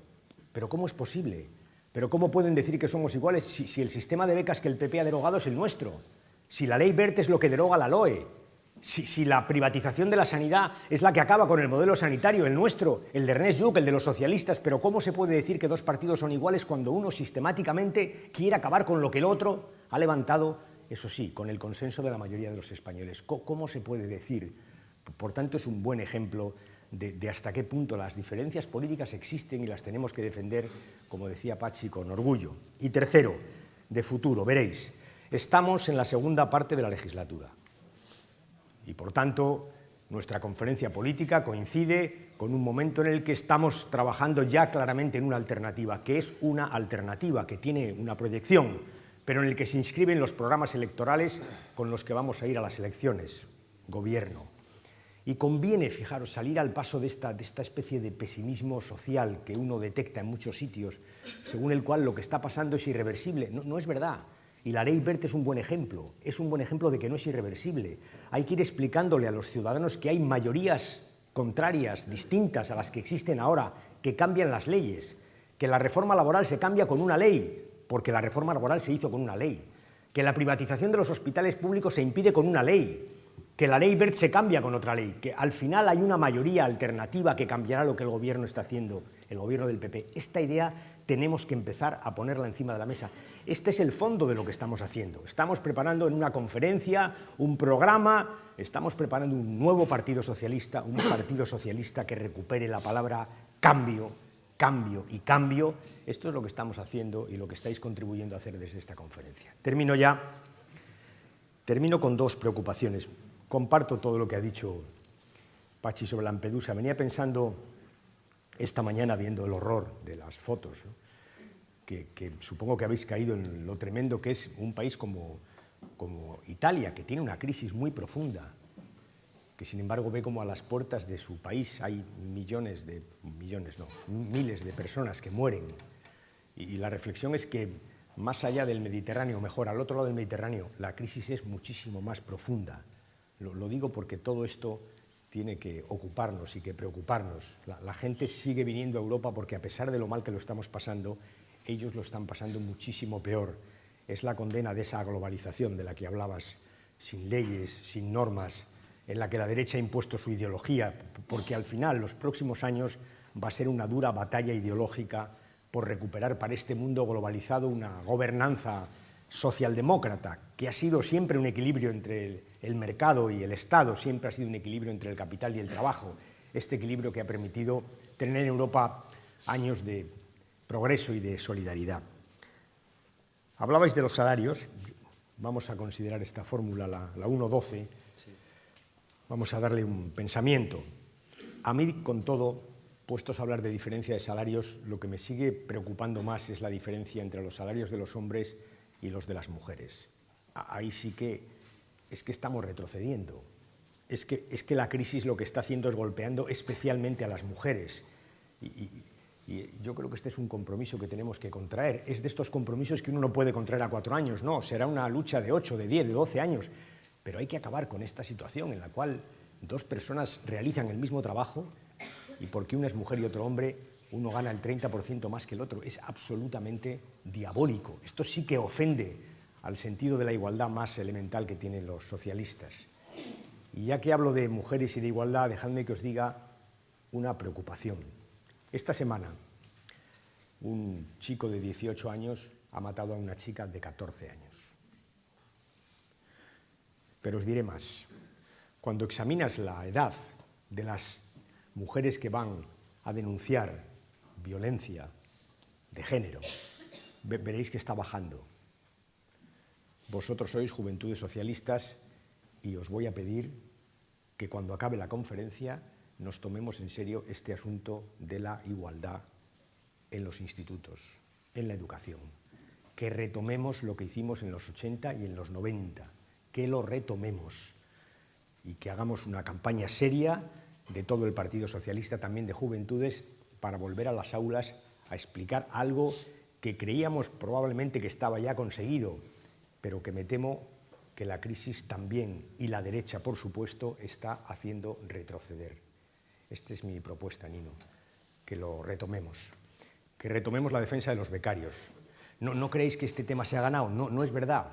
¿Pero cómo es posible? ¿Pero cómo pueden decir que somos iguales si el sistema de becas que el PP ha derogado es el nuestro? Si la Ley Wert es lo que deroga la LOE, si la privatización de la sanidad es la que acaba con el modelo sanitario, el nuestro, el de Ernest Lluch, el de los socialistas, pero ¿cómo se puede decir que dos partidos son iguales cuando uno sistemáticamente quiere acabar con lo que el otro ha levantado, eso sí, con el consenso de la mayoría de los españoles? ¿Cómo se puede decir? Por tanto, es un buen ejemplo de hasta qué punto las diferencias políticas existen y las tenemos que defender, como decía Pachi, con orgullo. Y tercero, de futuro, veréis, estamos en la segunda parte de la legislatura. Y, por tanto, nuestra conferencia política coincide con un momento en el que estamos trabajando ya claramente en una alternativa, que es una alternativa que tiene una proyección, pero en el que se inscriben los programas electorales con los que vamos a ir a las elecciones, gobierno. Y conviene, fijaros, salir al paso de esta especie de pesimismo social que uno detecta en muchos sitios, según el cual lo que está pasando es irreversible. No es verdad. Y la Ley Wert es un buen ejemplo de que no es irreversible. Hay que ir explicándole a los ciudadanos que hay mayorías contrarias, distintas a las que existen ahora, que cambian las leyes, que la reforma laboral se cambia con una ley, porque la reforma laboral se hizo con una ley, que la privatización de los hospitales públicos se impide con una ley, que la Ley Wert se cambia con otra ley, que al final hay una mayoría alternativa que cambiará lo que el gobierno está haciendo, el gobierno del PP. Esta idea tenemos que empezar a ponerla encima de la mesa. Este es el fondo de lo que estamos haciendo. Estamos preparando en una conferencia un programa, estamos preparando un nuevo partido socialista, un partido socialista que recupere la palabra cambio, cambio y cambio. Esto es lo que estamos haciendo y lo que estáis contribuyendo a hacer desde esta conferencia. Termino con dos preocupaciones. Comparto todo lo que ha dicho Pachi sobre Lampedusa. Venía pensando esta mañana viendo el horror de las fotos, ¿no? que supongo que habéis caído en lo tremendo que es un país como Italia, que tiene una crisis muy profunda, que sin embargo ve como a las puertas de su país hay miles de personas que mueren. Y la reflexión es que más allá del Mediterráneo, mejor, al otro lado del Mediterráneo, la crisis es muchísimo más profunda. Lo digo porque todo esto tiene que ocuparnos y que preocuparnos. La gente sigue viniendo a Europa porque, a pesar de lo mal que lo estamos pasando, ellos lo están pasando muchísimo peor. Es la condena de esa globalización de la que hablabas, sin leyes, sin normas, en la que la derecha ha impuesto su ideología, porque al final, los próximos años, va a ser una dura batalla ideológica por recuperar para este mundo globalizado una gobernanza socialdemócrata, que ha sido siempre un equilibrio entre el mercado y el Estado, siempre ha sido un equilibrio entre el capital y el trabajo, este equilibrio que ha permitido tener en Europa años de progreso y de solidaridad. Hablabais de los salarios, vamos a considerar esta fórmula, la 1.12, vamos a darle un pensamiento. A mí, con todo, puestos a hablar de diferencia de salarios, lo que me sigue preocupando más es la diferencia entre los salarios de los hombres y los de las mujeres. Ahí sí que es que estamos retrocediendo. Es que la crisis lo que está haciendo es golpeando especialmente a las mujeres. Y yo creo que este es un compromiso que tenemos que contraer. Es de estos compromisos que uno no puede contraer a 4 años, no, será una lucha de 8, de 10, de 12 años. Pero hay que acabar con esta situación en la cual 2 personas realizan el mismo trabajo y porque una es mujer y otro hombre, uno gana el 30% más que el otro. Es absolutamente diabólico. Esto sí que ofende al sentido de la igualdad más elemental que tienen los socialistas. Y ya que hablo de mujeres y de igualdad, dejadme que os diga una preocupación. Esta semana, un chico de 18 años ha matado a una chica de 14 años. Pero os diré más. Cuando examinas la edad de las mujeres que van a denunciar violencia de género, veréis que está bajando. Vosotros sois Juventudes Socialistas y os voy a pedir que cuando acabe la conferencia nos tomemos en serio este asunto de la igualdad en los institutos, en la educación. Que retomemos lo que hicimos en los 80 y en los 90, que lo retomemos y que hagamos una campaña seria de todo el Partido Socialista, también de Juventudes, para volver a las aulas a explicar algo que creíamos probablemente que estaba ya conseguido, pero que me temo que la crisis también, y la derecha, por supuesto, está haciendo retroceder. Esta es mi propuesta, Nino, que lo retomemos, que retomemos la defensa de los becarios. ¿No creéis que este tema se ha ganado? No es verdad.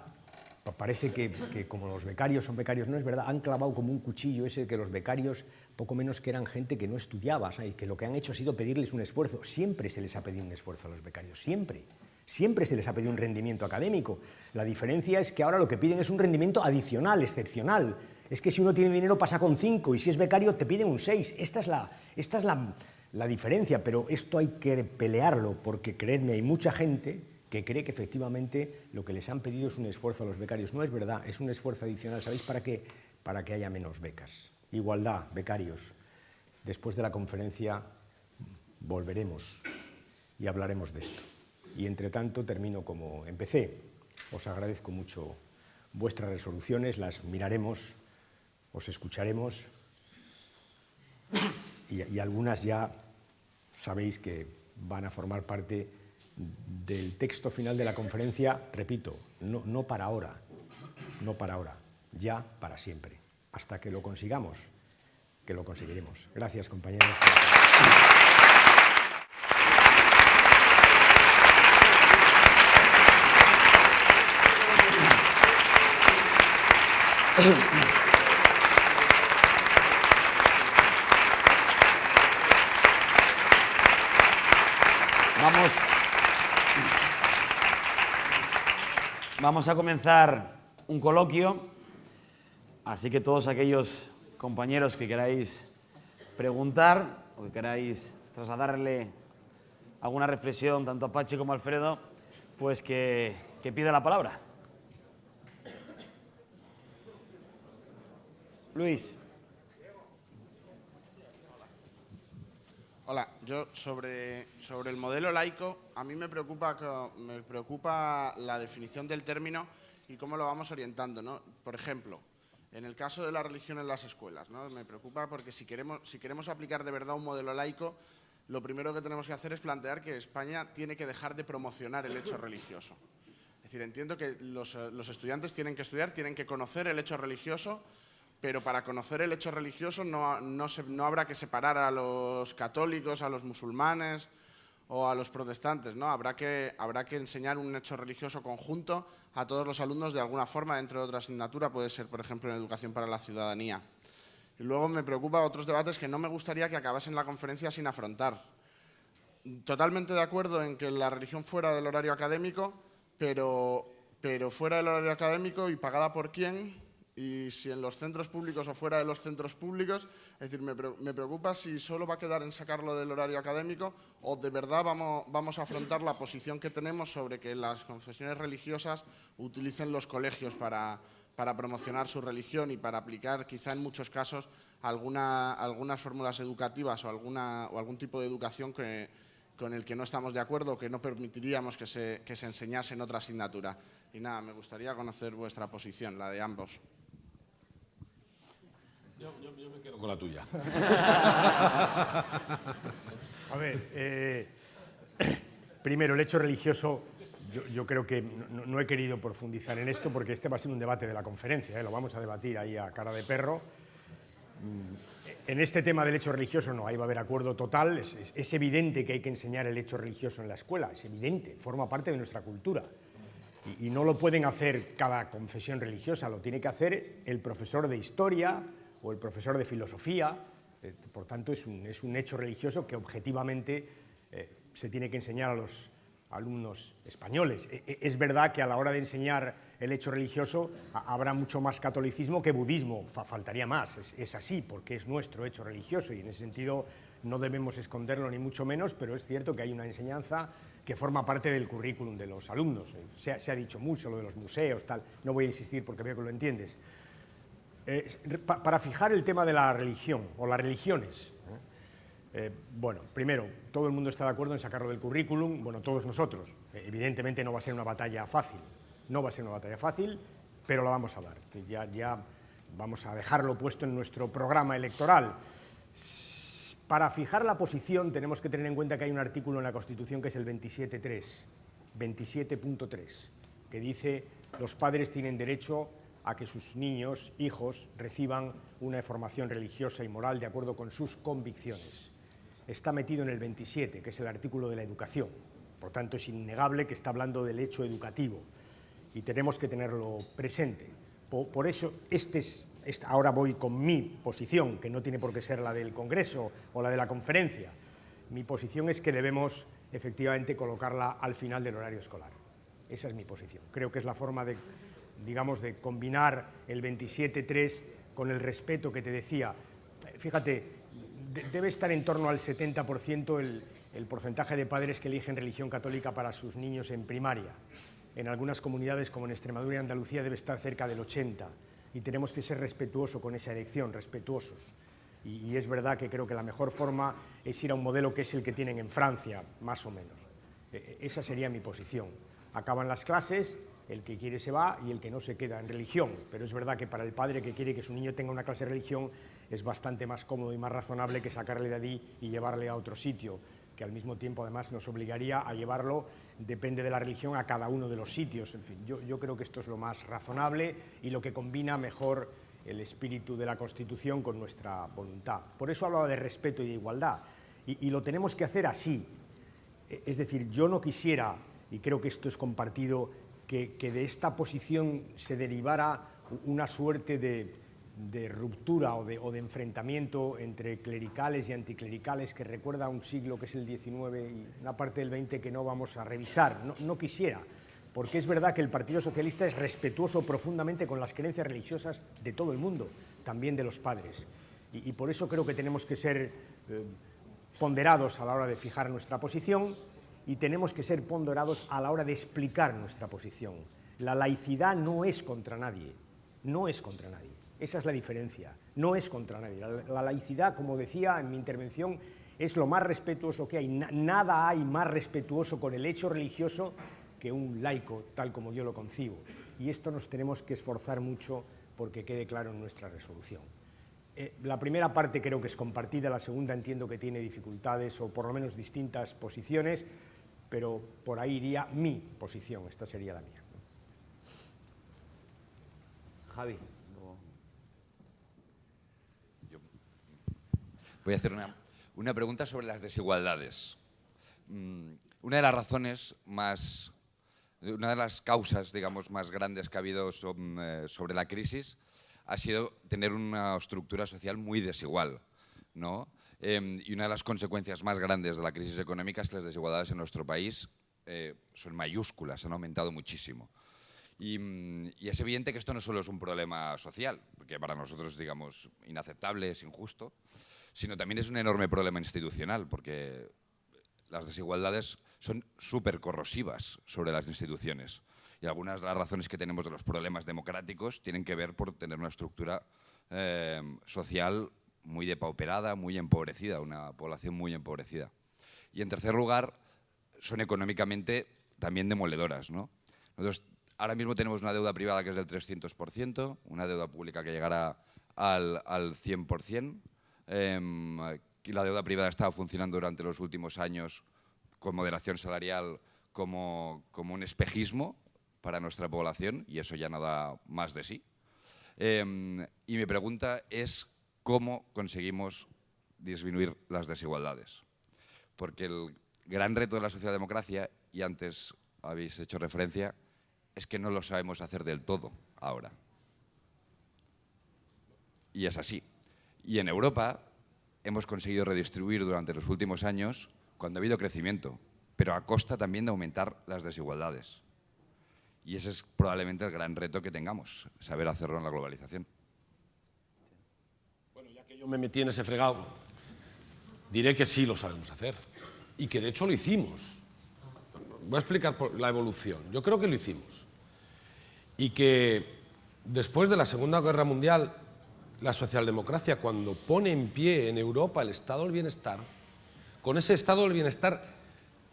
Parece que como los becarios son becarios, no es verdad. Han clavado como un cuchillo ese que los becarios, poco menos que eran gente que no estudiaba, ¿sabes? Que lo que han hecho ha sido pedirles un esfuerzo. Siempre se les ha pedido un esfuerzo a los becarios, siempre. Siempre se les ha pedido un rendimiento académico. La diferencia es que ahora lo que piden es un rendimiento adicional, excepcional. Es que si uno tiene dinero pasa con 5 y si es becario te piden un 6. Esta es la diferencia, pero esto hay que pelearlo porque, creedme, hay mucha gente que cree que efectivamente lo que les han pedido es un esfuerzo a los becarios. No es verdad, es un esfuerzo adicional. ¿Sabéis para qué? Para que haya menos becas. Igualdad, becarios. Después de la conferencia volveremos y hablaremos de esto. Y entre tanto termino como empecé. Os agradezco mucho vuestras resoluciones, las miraremos, os escucharemos y algunas ya sabéis que van a formar parte del texto final de la conferencia, repito, no para ahora, ya para siempre, hasta que lo consigamos, que lo conseguiremos. Gracias, compañeros. Vamos a comenzar un coloquio, así que todos aquellos compañeros que queráis preguntar o que queráis trasladarle alguna reflexión tanto a Pachi como a Alfredo, pues que pida la palabra. Luis. Hola, yo sobre el modelo laico, a mí me preocupa la definición del término y cómo lo vamos orientando, ¿no? Por ejemplo, en el caso de la religión en las escuelas, ¿no? Me preocupa porque si queremos aplicar de verdad un modelo laico, lo primero que tenemos que hacer es plantear que España tiene que dejar de promocionar el hecho religioso. Es decir, entiendo que los estudiantes tienen que estudiar, tienen que conocer el hecho religioso, pero para conocer el hecho religioso no habrá que separar a los católicos, a los musulmanes o a los protestantes, ¿no? Habrá que enseñar un hecho religioso conjunto a todos los alumnos de alguna forma dentro de otra asignatura, puede ser, por ejemplo, en educación para la ciudadanía. Y luego me preocupa otros debates que no me gustaría que acabasen la conferencia sin afrontar. Totalmente de acuerdo en que la religión fuera del horario académico, pero fuera del horario académico y pagada por quién, y si en los centros públicos o fuera de los centros públicos. Es decir, me preocupa si solo va a quedar en sacarlo del horario académico o de verdad vamos a afrontar la posición que tenemos sobre que las confesiones religiosas utilicen los colegios para promocionar su religión y para aplicar quizá en muchos casos algunas fórmulas educativas o algún tipo de educación con el que no estamos de acuerdo o que no permitiríamos que se enseñase en otra asignatura. Y nada, me gustaría conocer vuestra posición, la de ambos. Yo me quedo con la tuya. A ver, primero, el hecho religioso, yo creo que no he querido profundizar en esto porque este va a ser un debate de la conferencia, lo vamos a debatir ahí a cara de perro. En este tema del hecho religioso no, ahí va a haber acuerdo total, es evidente que hay que enseñar el hecho religioso en la escuela, es evidente, forma parte de nuestra cultura. Y no lo pueden hacer cada confesión religiosa, lo tiene que hacer el profesor de historia o el profesor de filosofía. Por tanto, es un hecho religioso que objetivamente se tiene que enseñar a los alumnos españoles. Es verdad que a la hora de enseñar el hecho religioso habrá mucho más catolicismo que budismo, faltaría más, es así, porque es nuestro hecho religioso y en ese sentido no debemos esconderlo ni mucho menos, pero es cierto que hay una enseñanza que forma parte del currículum de los alumnos. Se ha dicho mucho lo de los museos, tal, no voy a insistir porque veo que lo entiendes. Para fijar el tema de la religión o las religiones, bueno, primero, todo el mundo está de acuerdo en sacarlo del currículum, bueno, todos nosotros. Evidentemente no va a ser una batalla fácil, pero la vamos a dar. Ya vamos a dejarlo puesto en nuestro programa electoral. Para fijar la posición tenemos que tener en cuenta que hay un artículo en la Constitución que es el 27.3, que dice: los padres tienen derecho a que sus niños, hijos, reciban una formación religiosa y moral de acuerdo con sus convicciones. Está metido en el 27, que es el artículo de la educación. Por tanto, es innegable que está hablando del hecho educativo y tenemos que tenerlo presente. Por eso, ahora voy con mi posición, que no tiene por qué ser la del Congreso o la de la conferencia. Mi posición es que debemos, efectivamente, colocarla al final del horario escolar. Esa es mi posición. Creo que es la forma de, digamos, de combinar el 27.3 con el respeto que te decía. Fíjate, debe estar en torno al 70% el porcentaje de padres que eligen religión católica para sus niños en primaria. En algunas comunidades, como en Extremadura y Andalucía, debe estar cerca del 80%. Y tenemos que ser respetuosos con esa elección, respetuosos. Y es verdad que creo que la mejor forma es ir a un modelo que es el que tienen en Francia, más o menos. Esa sería mi posición. Acaban las clases, el que quiere se va y el que no se queda en religión. Pero es verdad que para el padre que quiere que su niño tenga una clase de religión es bastante más cómodo y más razonable que sacarle de allí y llevarle a otro sitio, que al mismo tiempo además nos obligaría a llevarlo, depende de la religión, a cada uno de los sitios. En fin, yo creo que esto es lo más razonable y lo que combina mejor el espíritu de la Constitución con nuestra voluntad. Por eso hablaba de respeto y de igualdad. Y lo tenemos que hacer así. Es decir, yo no quisiera, y creo que esto es compartido, que de esta posición se derivara una suerte de ruptura o de enfrentamiento entre clericales y anticlericales que recuerda a un siglo que es el XIX y una parte del XX que no vamos a revisar. No quisiera, porque es verdad que el Partido Socialista es respetuoso profundamente con las creencias religiosas de todo el mundo, también de los padres. Y por eso creo que tenemos que ser ponderados a la hora de fijar nuestra posición y tenemos que ser ponderados a la hora de explicar nuestra posición. La laicidad no es contra nadie, no es contra nadie. Esa es la diferencia, no es contra nadie. La laicidad, como decía en mi intervención, es lo más respetuoso que hay. Nada hay más respetuoso con el hecho religioso que un laico, tal como yo lo concibo. Y esto nos tenemos que esforzar mucho porque quede claro en nuestra resolución. La primera parte creo que es compartida, la segunda entiendo que tiene dificultades o por lo menos distintas posiciones, pero por ahí iría mi posición, esta sería la mía. Javi. Voy a hacer una pregunta sobre las desigualdades. Una de las razones más, una de las causas, digamos, más grandes que ha habido sobre la crisis ha sido tener una estructura social muy desigual, ¿no? Y una de las consecuencias más grandes de la crisis económica es que las desigualdades en nuestro país son mayúsculas, han aumentado muchísimo. Y es evidente que esto no solo es un problema social, que para nosotros es, digamos, inaceptable, es injusto, sino también es un enorme problema institucional, porque las desigualdades son súper corrosivas sobre las instituciones. Y algunas de las razones que tenemos de los problemas democráticos tienen que ver por tener una estructura social muy depauperada, muy empobrecida, una población muy empobrecida. Y en tercer lugar, son económicamente también demoledoras, ¿no? Nosotros ahora mismo tenemos una deuda privada que es del 300%, una deuda pública que llegará al 100%. Y la deuda privada ha estado funcionando durante los últimos años con moderación salarial como un espejismo para nuestra población, y eso ya no da más de sí. Y mi pregunta es cómo conseguimos disminuir las desigualdades. Porque el gran reto de la socialdemocracia, y antes habéis hecho referencia, es que no lo sabemos hacer del todo ahora. Y es así. Y en Europa hemos conseguido redistribuir durante los últimos años cuando ha habido crecimiento, pero a costa también de aumentar las desigualdades. Y ese es probablemente el gran reto que tengamos, saber hacerlo en la globalización. Bueno, ya que yo me metí en ese fregado, diré que sí lo sabemos hacer. Y que de hecho lo hicimos. Voy a explicar la evolución. Yo creo que lo hicimos. Y que después de la Segunda Guerra Mundial, la socialdemocracia, cuando pone en pie en Europa el estado del bienestar, con ese estado del bienestar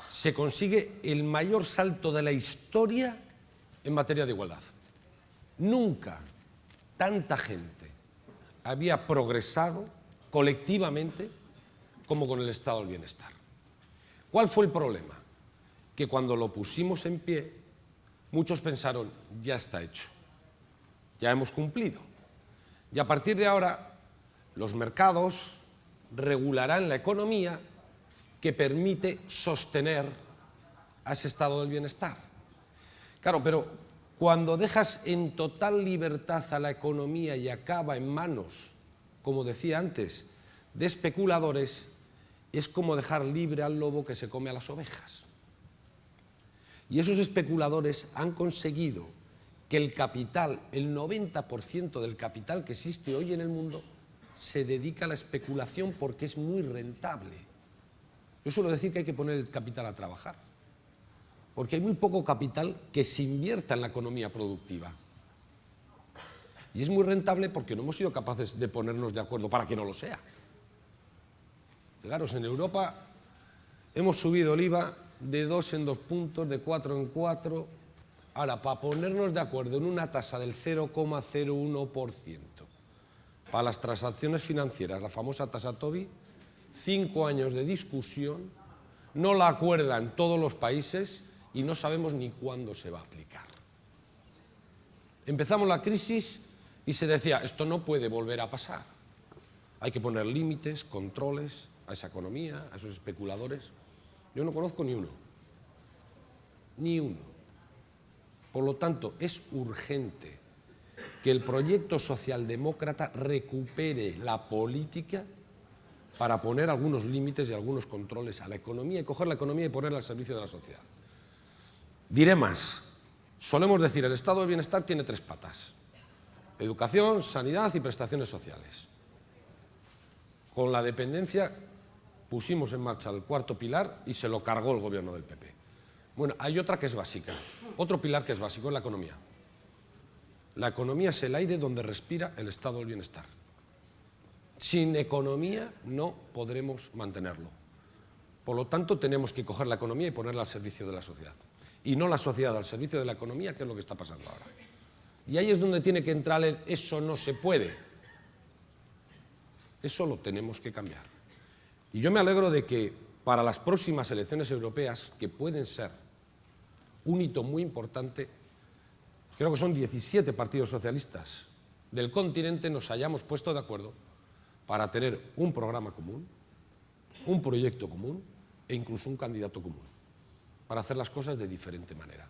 se consigue el mayor salto de la historia en materia de igualdad. Nunca tanta gente había progresado colectivamente como con el estado del bienestar. ¿Cuál fue el problema? Que cuando lo pusimos en pie, muchos pensaron, ya está hecho, ya hemos cumplido. Y a partir de ahora, los mercados regularán la economía que permite sostener a ese estado del bienestar. Claro, pero cuando dejas en total libertad a la economía y acaba en manos, como decía antes, de especuladores, es como dejar libre al lobo que se come a las ovejas. Y esos especuladores han conseguido que el capital, el 90% del capital que existe hoy en el mundo, se dedica a la especulación porque es muy rentable. Yo suelo decir que hay que poner el capital a trabajar, porque hay muy poco capital que se invierta en la economía productiva. Y es muy rentable porque no hemos sido capaces de ponernos de acuerdo para que no lo sea. Fijaros, en Europa hemos subido el IVA de 2 en 2 puntos, de 4 en 4. Ahora, para ponernos de acuerdo en una tasa del 0,01% para las transacciones financieras, la famosa tasa Tobin, 5 años de discusión, no la acuerdan todos los países y no sabemos ni cuándo se va a aplicar. Empezamos la crisis y se decía, esto no puede volver a pasar. Hay que poner límites, controles a esa economía, a esos especuladores. Yo no conozco ni uno. Ni uno. Por lo tanto, es urgente que el proyecto socialdemócrata recupere la política para poner algunos límites y algunos controles a la economía y coger la economía y ponerla al servicio de la sociedad. Diré más. Solemos decir, el estado del bienestar tiene 3 patas. Educación, sanidad y prestaciones sociales. Con la dependencia pusimos en marcha el 4.º pilar y se lo cargó el gobierno del PP. Bueno, hay otra que es básica. Otro pilar que es básico es la economía. La economía es el aire donde respira el estado del bienestar. Sin economía no podremos mantenerlo. Por lo tanto, tenemos que coger la economía y ponerla al servicio de la sociedad. Y no la sociedad al servicio de la economía, que es lo que está pasando ahora. Y ahí es donde tiene que entrar el eso no se puede. Eso lo tenemos que cambiar. Y yo me alegro de que para las próximas elecciones europeas, que pueden ser un hito muy importante, creo que son 17 partidos socialistas del continente, nos hayamos puesto de acuerdo para tener un programa común, un proyecto común e incluso un candidato común, para hacer las cosas de diferente manera.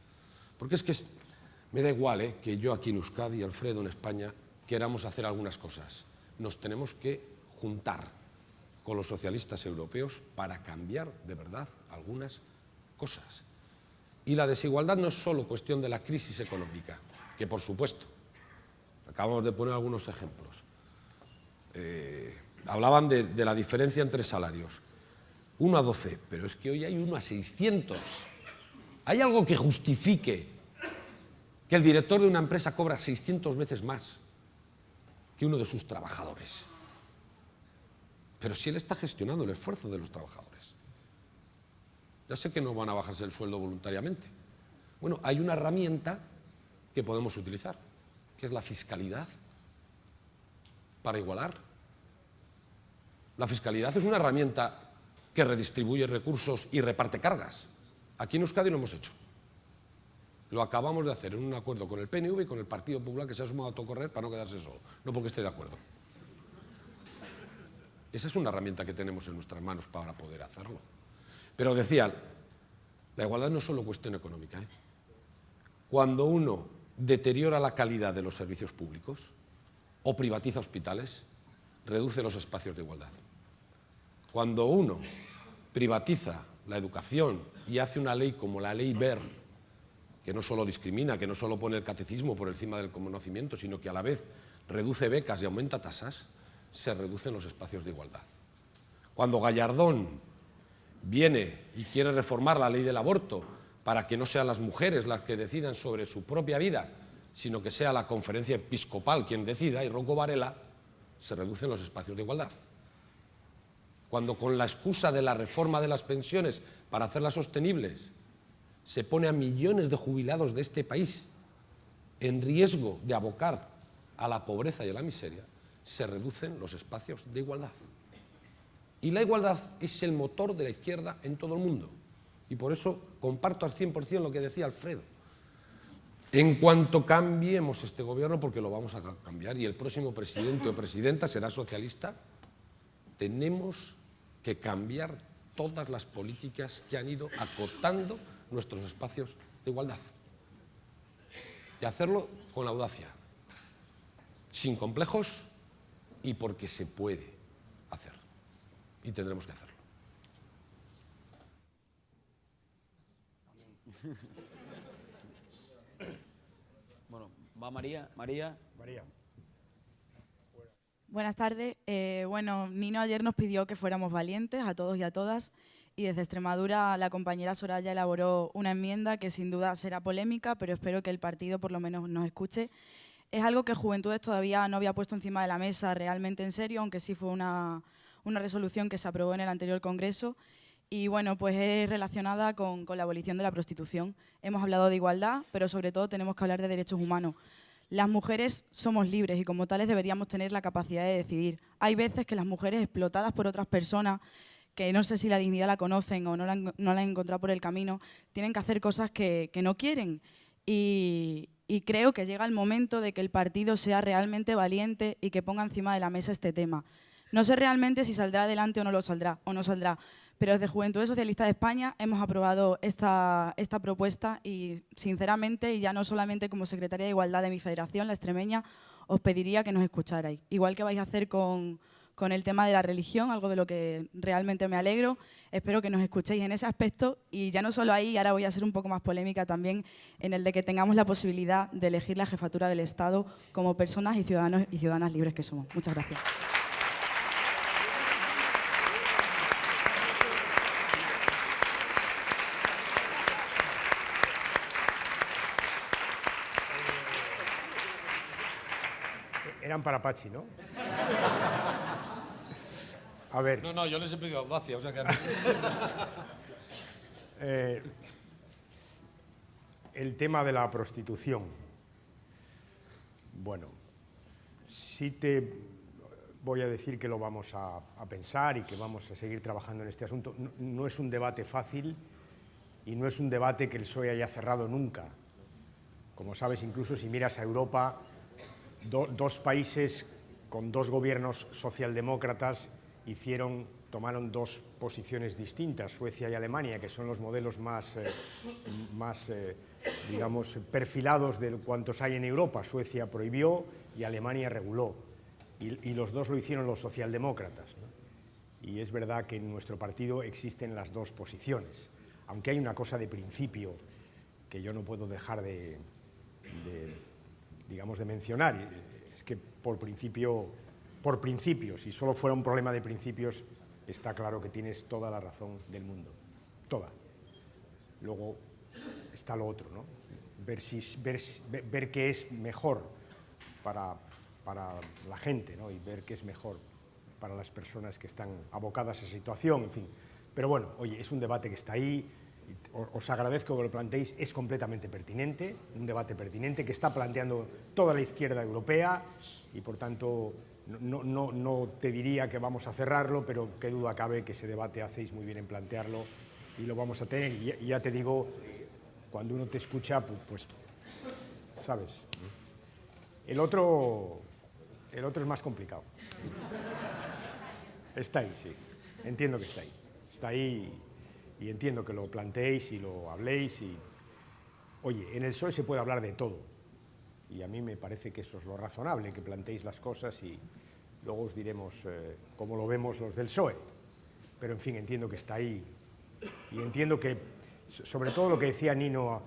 Porque es que me da igual que yo aquí en Euskadi y Alfredo en España queramos hacer algunas cosas. Nos tenemos que juntar con los socialistas europeos para cambiar de verdad algunas cosas. Y la desigualdad no es solo cuestión de la crisis económica, que por supuesto, acabamos de poner algunos ejemplos. Hablaban de la diferencia entre salarios. 1 a 12, pero es que hoy hay 1 a 600. ¿Hay algo que justifique que el director de una empresa cobra 600 veces más que uno de sus trabajadores? Pero si él está gestionando el esfuerzo de los trabajadores. Ya sé que no van a bajarse el sueldo voluntariamente. Bueno, hay una herramienta que podemos utilizar, que es la fiscalidad, para igualar. La fiscalidad es una herramienta que redistribuye recursos y reparte cargas. Aquí en Euskadi lo hemos hecho. Lo acabamos de hacer en un acuerdo con el PNV y con el Partido Popular, que se ha sumado a todo correr para no quedarse solo, no porque esté de acuerdo. Esa es una herramienta que tenemos en nuestras manos para poder hacerlo. Pero decían, la igualdad no es solo cuestión económica. Cuando uno deteriora la calidad de los servicios públicos o privatiza hospitales, reduce los espacios de igualdad. Cuando uno privatiza la educación y hace una ley como la ley Wert, que no solo discrimina, que no solo pone el catecismo por encima del conocimiento, sino que a la vez reduce becas y aumenta tasas, se reducen los espacios de igualdad. Cuando Gallardón viene y quiere reformar la ley del aborto para que no sean las mujeres las que decidan sobre su propia vida, sino que sea la conferencia episcopal quien decida, y Rocco Varela, se reducen los espacios de igualdad. Cuando con la excusa de la reforma de las pensiones para hacerlas sostenibles se pone a millones de jubilados de este país en riesgo de abocar a la pobreza y a la miseria, se reducen los espacios de igualdad. Y la igualdad es el motor de la izquierda en todo el mundo. Y por eso comparto al 100% lo que decía Alfredo. En cuanto cambiemos este gobierno, porque lo vamos a cambiar, y el próximo presidente o presidenta será socialista, tenemos que cambiar todas las políticas que han ido acotando nuestros espacios de igualdad. Y hacerlo con audacia, sin complejos y porque se puede hacer. Y tendremos que hacerlo. Bueno, va María. María. Buenas tardes. Bueno, Nino ayer nos pidió que fuéramos valientes a todos y a todas, y desde Extremadura la compañera Soraya elaboró una enmienda que sin duda será polémica, pero espero que el partido por lo menos nos escuche. Es algo que Juventudes todavía no había puesto encima de la mesa realmente en serio, aunque sí fue una resolución que se aprobó en el anterior Congreso, y bueno, pues es relacionada con la abolición de la prostitución. Hemos hablado de igualdad, pero sobre todo tenemos que hablar de derechos humanos. Las mujeres somos libres y como tales deberíamos tener la capacidad de decidir. Hay veces que las mujeres explotadas por otras personas, que no sé si la dignidad la conocen o no la han encontrado por el camino, tienen que hacer cosas que no quieren. Y creo que llega el momento de que el partido sea realmente valiente y que ponga encima de la mesa este tema. No sé realmente si saldrá adelante o no saldrá, pero desde Juventudes Socialistas de España hemos aprobado esta propuesta y, sinceramente, y ya no solamente como secretaria de Igualdad de mi federación, la extremeña, os pediría que nos escucharais. Igual que vais a hacer con el tema de la religión, algo de lo que realmente me alegro, espero que nos escuchéis en ese aspecto, y ya no solo ahí, ahora voy a ser un poco más polémica también, en el de que tengamos la posibilidad de elegir la jefatura del Estado como personas y ciudadanos y ciudadanas libres que somos. Muchas gracias. Eran para Pachi, ¿no? A ver. No, yo les he pedido audacia, o sea que... El tema de la prostitución. Bueno, sí te voy a decir que lo vamos a pensar y que vamos a seguir trabajando en este asunto. No es un debate fácil y no es un debate que el PSOE haya cerrado nunca. Como sabes, incluso si miras a Europa, dos países con dos gobiernos socialdemócratas tomaron dos posiciones distintas, Suecia y Alemania, que son los modelos más digamos, perfilados de cuantos hay en Europa. Suecia prohibió y Alemania reguló, y los dos lo hicieron los socialdemócratas, ¿no? Y es verdad que en nuestro partido existen las dos posiciones, aunque hay una cosa de principio que yo no puedo dejar de mencionar, es que por principio, si solo fuera un problema de principios, está claro que tienes toda la razón del mundo, toda. Luego está lo otro, ¿no? Ver qué es mejor para la gente, ¿no? Y ver qué es mejor para las personas que están abocadas a esa situación, en fin. Pero bueno, oye, es un debate que está ahí, os agradezco que lo planteéis, es completamente pertinente, un debate pertinente que está planteando toda la izquierda europea y por tanto no te diría que vamos a cerrarlo, pero qué duda cabe que ese debate hacéis muy bien en plantearlo y lo vamos a tener. Y ya te digo, cuando uno te escucha, pues sabes, el otro es más complicado. Está ahí, sí, entiendo que está ahí y entiendo que lo planteéis y lo habléis y, oye, en el PSOE se puede hablar de todo y a mí me parece que eso es lo razonable, que planteéis las cosas y luego os diremos cómo lo vemos los del PSOE, pero en fin, entiendo que está ahí y entiendo que, sobre todo lo que decía Nino,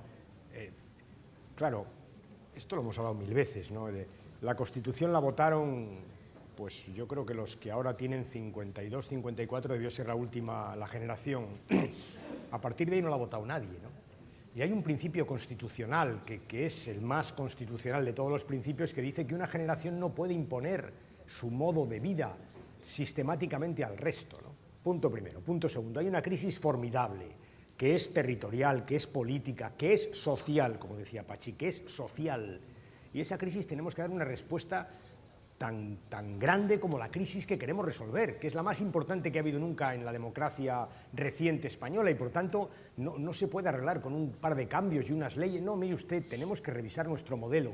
claro, esto lo hemos hablado mil veces, ¿no? La Constitución la votaron, pues yo creo que los que ahora tienen 52, 54 debió ser la generación. A partir de ahí no la ha votado nadie, ¿no? Y hay un principio constitucional, que es el más constitucional de todos los principios, que dice que una generación no puede imponer su modo de vida sistemáticamente al resto, ¿no? Punto primero. Punto segundo, hay una crisis formidable, que es territorial, que es política, que es social, como decía Pachi, que es social. Y esa crisis tenemos que dar una respuesta tan grande como la crisis que queremos resolver, que es la más importante que ha habido nunca en la democracia reciente española y por tanto no se puede arreglar con un par de cambios y unas leyes. No, mire usted, tenemos que revisar nuestro modelo,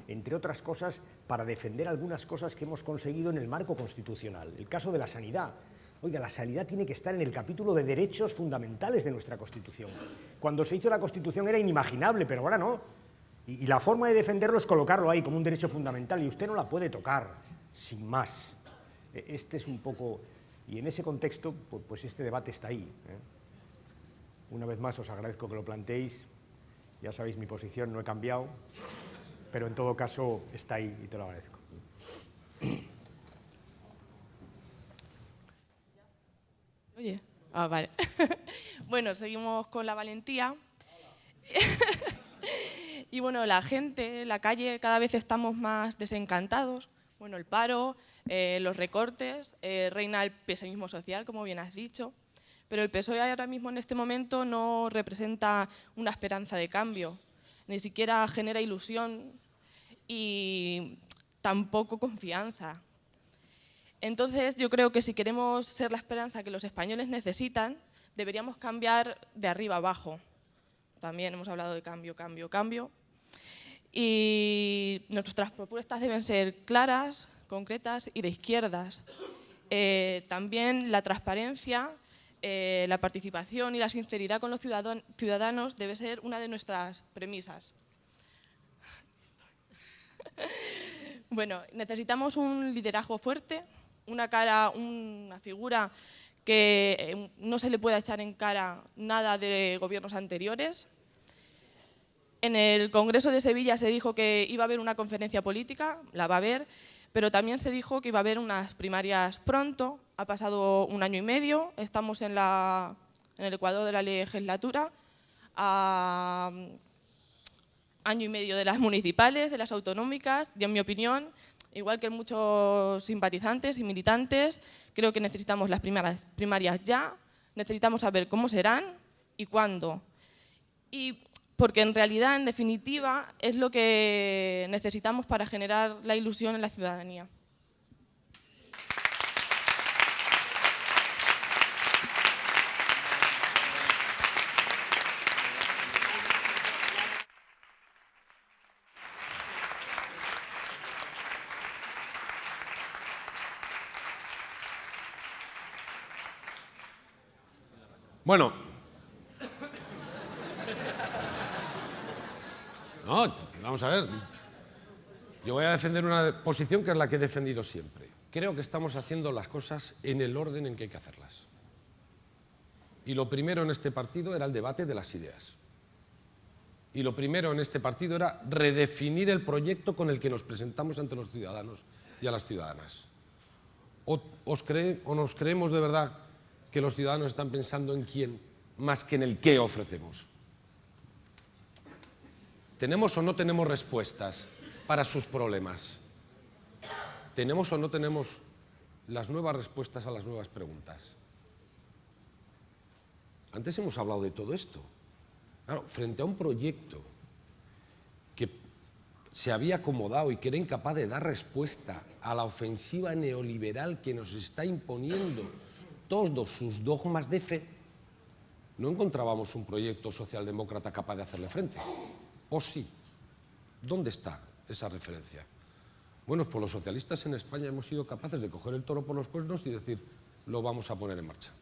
entre otras cosas, para defender algunas cosas que hemos conseguido en el marco constitucional. El caso de la sanidad. Oiga, la sanidad tiene que estar en el capítulo de derechos fundamentales de nuestra Constitución. Cuando se hizo la Constitución era inimaginable, pero ahora no. Y la forma de defenderlo es colocarlo ahí como un derecho fundamental y usted no la puede tocar, sin más. Este es un poco... Y en ese contexto, pues este debate está ahí, ¿eh? Una vez más os agradezco que lo planteéis, ya sabéis mi posición, no he cambiado, pero en todo caso está ahí y te lo agradezco. Oye, vale. Bueno, seguimos con la valentía. Y bueno, la gente, la calle, cada vez estamos más desencantados. Bueno, el paro, los recortes, reina el pesimismo social, como bien has dicho. Pero el PSOE ahora mismo, en este momento, no representa una esperanza de cambio. Ni siquiera genera ilusión y tampoco confianza. Entonces, yo creo que si queremos ser la esperanza que los españoles necesitan, deberíamos cambiar de arriba abajo. También hemos hablado de cambio, cambio, cambio. Y nuestras propuestas deben ser claras, concretas y de izquierdas. También la transparencia, la participación y la sinceridad con los ciudadanos debe ser una de nuestras premisas. Bueno, necesitamos un liderazgo fuerte, una figura que no se le pueda echar en cara nada de gobiernos anteriores. En el Congreso de Sevilla se dijo que iba a haber una conferencia política, la va a haber, pero también se dijo que iba a haber unas primarias pronto. Ha pasado 1 año y medio, estamos en el Ecuador de la legislatura, a año y medio de las municipales, de las autonómicas, y en mi opinión, igual que muchos simpatizantes y militantes, creo que necesitamos las primarias ya, necesitamos saber cómo serán y cuándo. Y porque en realidad, en definitiva, es lo que necesitamos para generar la ilusión en la ciudadanía. Bueno. No, vamos a ver. Yo voy a defender una posición que es la que he defendido siempre. Creo que estamos haciendo las cosas en el orden en que hay que hacerlas. Y lo primero en este partido era el debate de las ideas. Y lo primero en este partido era redefinir el proyecto con el que nos presentamos ante los ciudadanos y a las ciudadanas. ¿O nos creemos de verdad que los ciudadanos están pensando en quién más que en el qué ofrecemos? ¿Tenemos o no tenemos respuestas para sus problemas? ¿Tenemos o no tenemos las nuevas respuestas a las nuevas preguntas? Antes hemos hablado de todo esto. Claro, frente a un proyecto que se había acomodado y que era incapaz de dar respuesta a la ofensiva neoliberal que nos está imponiendo todos sus dogmas de fe, no encontrábamos un proyecto socialdemócrata capaz de hacerle frente. ¿O sí? ¿Dónde está esa referencia? Bueno, pues los socialistas en España hemos sido capaces de coger el toro por los cuernos y decir, lo vamos a poner en marcha.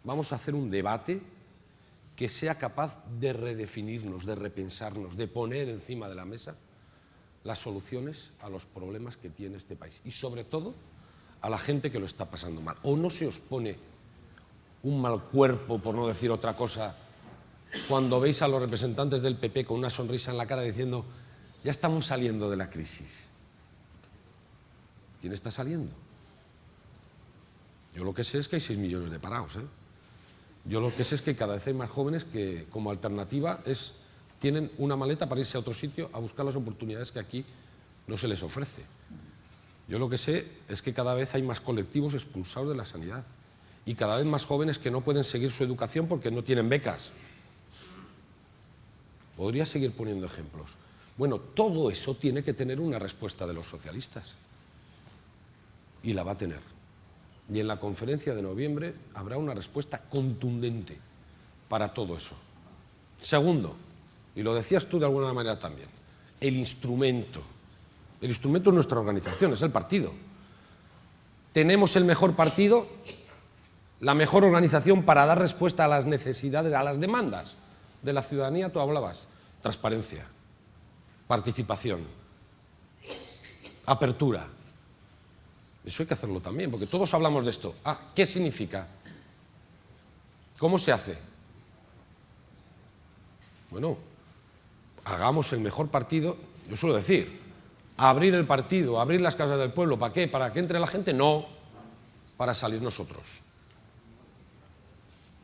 Vamos a hacer un debate que sea capaz de redefinirnos, de repensarnos, de poner encima de la mesa las soluciones a los problemas que tiene este país y sobre todo a la gente que lo está pasando mal. ¿O no se os pone un mal cuerpo, por no decir otra cosa, cuando veis a los representantes del PP con una sonrisa en la cara diciendo ya estamos saliendo de la crisis? ¿Quién está saliendo? Yo lo que sé es que hay 6 millones de parados, ¿eh? Yo lo que sé es que cada vez hay más jóvenes que como alternativa tienen una maleta para irse a otro sitio a buscar las oportunidades que aquí no se les ofrece. Yo lo que sé es que cada vez hay más colectivos expulsados de la sanidad y cada vez más jóvenes que no pueden seguir su educación porque no tienen becas. Podría seguir poniendo ejemplos. Bueno, todo eso tiene que tener una respuesta de los socialistas y la va a tener. Y en la conferencia de noviembre habrá una respuesta contundente para todo eso. Segundo, y lo decías tú de alguna manera también, el instrumento. El instrumento es nuestra organización, es el partido. Tenemos el mejor partido, la mejor organización para dar respuesta a las necesidades, a las demandas de la ciudadanía. Tú hablabas, transparencia, participación, apertura. Eso hay que hacerlo también, porque todos hablamos de esto. ¿Qué significa? ¿Cómo se hace? Bueno, hagamos el mejor partido. Yo suelo decir, abrir el partido, abrir las casas del pueblo, ¿para qué? ¿Para que entre la gente? No, para salir nosotros.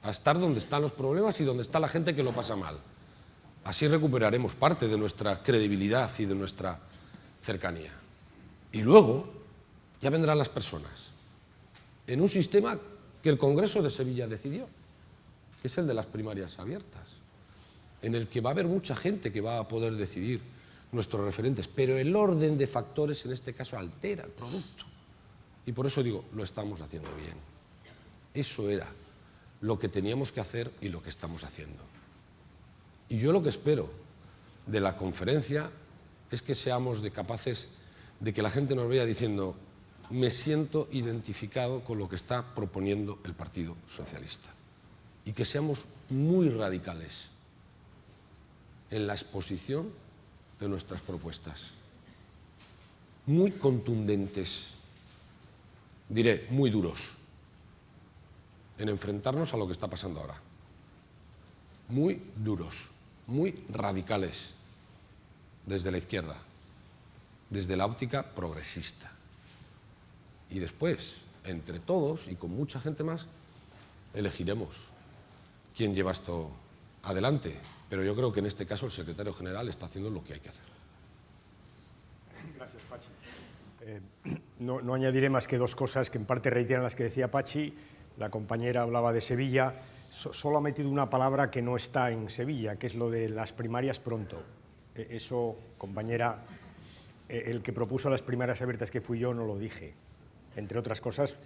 A estar donde están los problemas y donde está la gente que lo pasa mal. Así recuperaremos parte de nuestra credibilidad y de nuestra cercanía. Y luego ya vendrán las personas, en un sistema que el Congreso de Sevilla decidió, que es el de las primarias abiertas, en el que va a haber mucha gente que va a poder decidir nuestros referentes, pero el orden de factores en este caso altera el producto. Y por eso digo, lo estamos haciendo bien. Eso era lo que teníamos que hacer y lo que estamos haciendo. Y yo lo que espero de la conferencia es que seamos capaces de que la gente nos vea diciendo me siento identificado con lo que está proponiendo el Partido Socialista. Y que seamos muy radicales en la exposición de nuestras propuestas. Muy contundentes, diré, muy duros, en enfrentarnos a lo que está pasando ahora. Muy duros, muy radicales, desde la izquierda, desde la óptica progresista. Y después, entre todos y con mucha gente más, elegiremos quién lleva esto adelante. Pero yo creo que en este caso el secretario general está haciendo lo que hay que hacer. Gracias, Pachi. No añadiré más que dos cosas que en parte reiteran las que decía Pachi. La compañera hablaba de Sevilla. Solo ha metido una palabra que no está en Sevilla, que es lo de las primarias pronto. Eso, compañera, el que propuso las primarias abiertas, que fui yo, no lo dije. Entre otras cosas,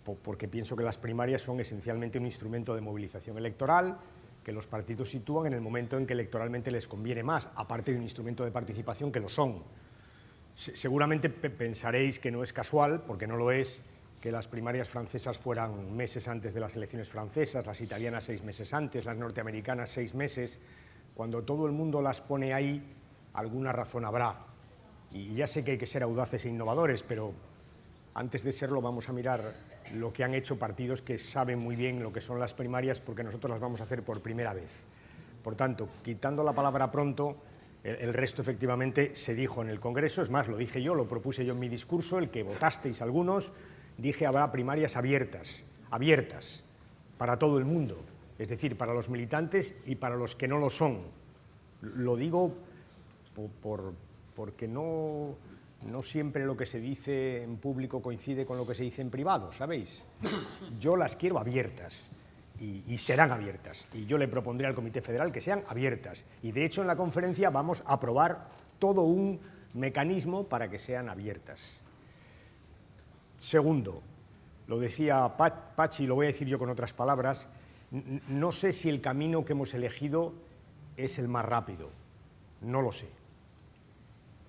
porque pienso que las primarias son esencialmente un instrumento de movilización electoral que los partidos sitúan en el momento en que electoralmente les conviene más, aparte de un instrumento de participación que lo son. Seguramente pensaréis que no es casual, porque no lo es, que las primarias francesas fueran meses antes de las elecciones francesas, las italianas 6 meses antes, las norteamericanas 6 meses. Cuando todo el mundo las pone ahí, alguna razón habrá. Y ya sé que hay que ser audaces e innovadores, pero antes de serlo vamos a mirar lo que han hecho partidos que saben muy bien lo que son las primarias, porque nosotros las vamos a hacer por primera vez. Por tanto, quitando la palabra pronto, el resto efectivamente se dijo en el Congreso, es más, lo dije yo, lo propuse yo en mi discurso, el que votasteis algunos, dije habrá primarias abiertas para todo el mundo, es decir, para los militantes y para los que no lo son. Lo digo porque no siempre lo que se dice en público coincide con lo que se dice en privado, ¿sabéis? Yo las quiero abiertas y serán abiertas. Y yo le propondré al Comité Federal que sean abiertas. Y de hecho en la conferencia vamos a aprobar todo un mecanismo para que sean abiertas. Segundo, lo decía Pachi, lo voy a decir yo con otras palabras, no sé si el camino que hemos elegido es el más rápido, no lo sé.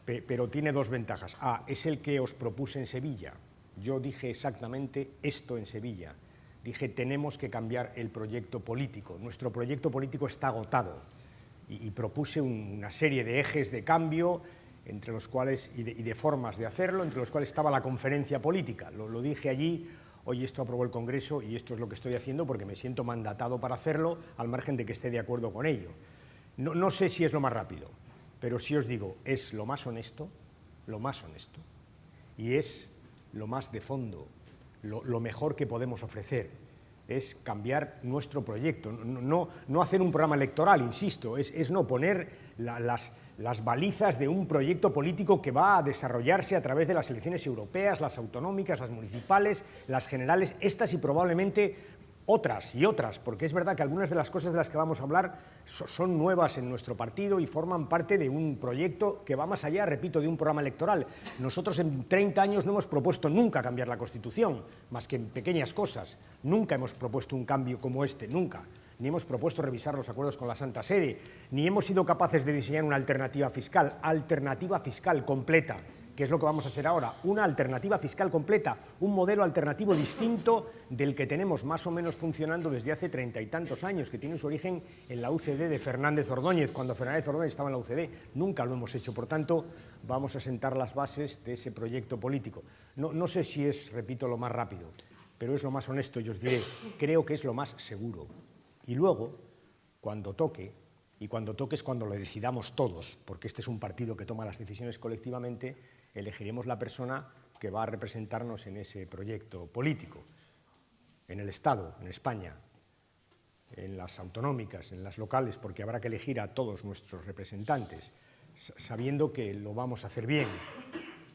Pero tiene dos ventajas. Es el que os propuse en Sevilla. Yo dije exactamente esto en Sevilla. Dije, tenemos que cambiar el proyecto político. Nuestro proyecto político está agotado. Y propuse una serie de ejes de cambio entre los cuales, y de formas de hacerlo, entre los cuales estaba la conferencia política. Lo dije allí, hoy esto aprobó el Congreso y esto es lo que estoy haciendo porque me siento mandatado para hacerlo, al margen de que esté de acuerdo con ello. No sé si es lo más rápido, pero sí os digo, es lo más honesto, y es lo más de fondo, lo mejor que podemos ofrecer, es cambiar nuestro proyecto, no hacer un programa electoral, insisto, es no poner las balizas de un proyecto político que va a desarrollarse a través de las elecciones europeas, las autonómicas, las municipales, las generales, estas y probablemente otras y otras, porque es verdad que algunas de las cosas de las que vamos a hablar son nuevas en nuestro partido y forman parte de un proyecto que va más allá, repito, de un programa electoral. Nosotros en 30 años no hemos propuesto nunca cambiar la Constitución, más que en pequeñas cosas. Nunca hemos propuesto un cambio como este, nunca. Ni hemos propuesto revisar los acuerdos con la Santa Sede, ni hemos sido capaces de diseñar una alternativa fiscal completa, que es lo que vamos a hacer ahora, una alternativa fiscal completa, un modelo alternativo distinto del que tenemos más o menos funcionando desde hace 30 y tantos años, que tiene su origen en la UCD de Fernández Ordóñez, cuando Fernández Ordóñez estaba en la UCD. Nunca lo hemos hecho, por tanto, vamos a sentar las bases de ese proyecto político. No sé si es, repito, lo más rápido, pero es lo más honesto, y os diré, creo que es lo más seguro. Y luego, cuando toque, y cuando toque es cuando lo decidamos todos, porque este es un partido que toma las decisiones colectivamente, elegiremos la persona que va a representarnos en ese proyecto político, en el Estado, en España, en las autonómicas, en las locales, porque habrá que elegir a todos nuestros representantes, sabiendo que lo vamos a hacer bien.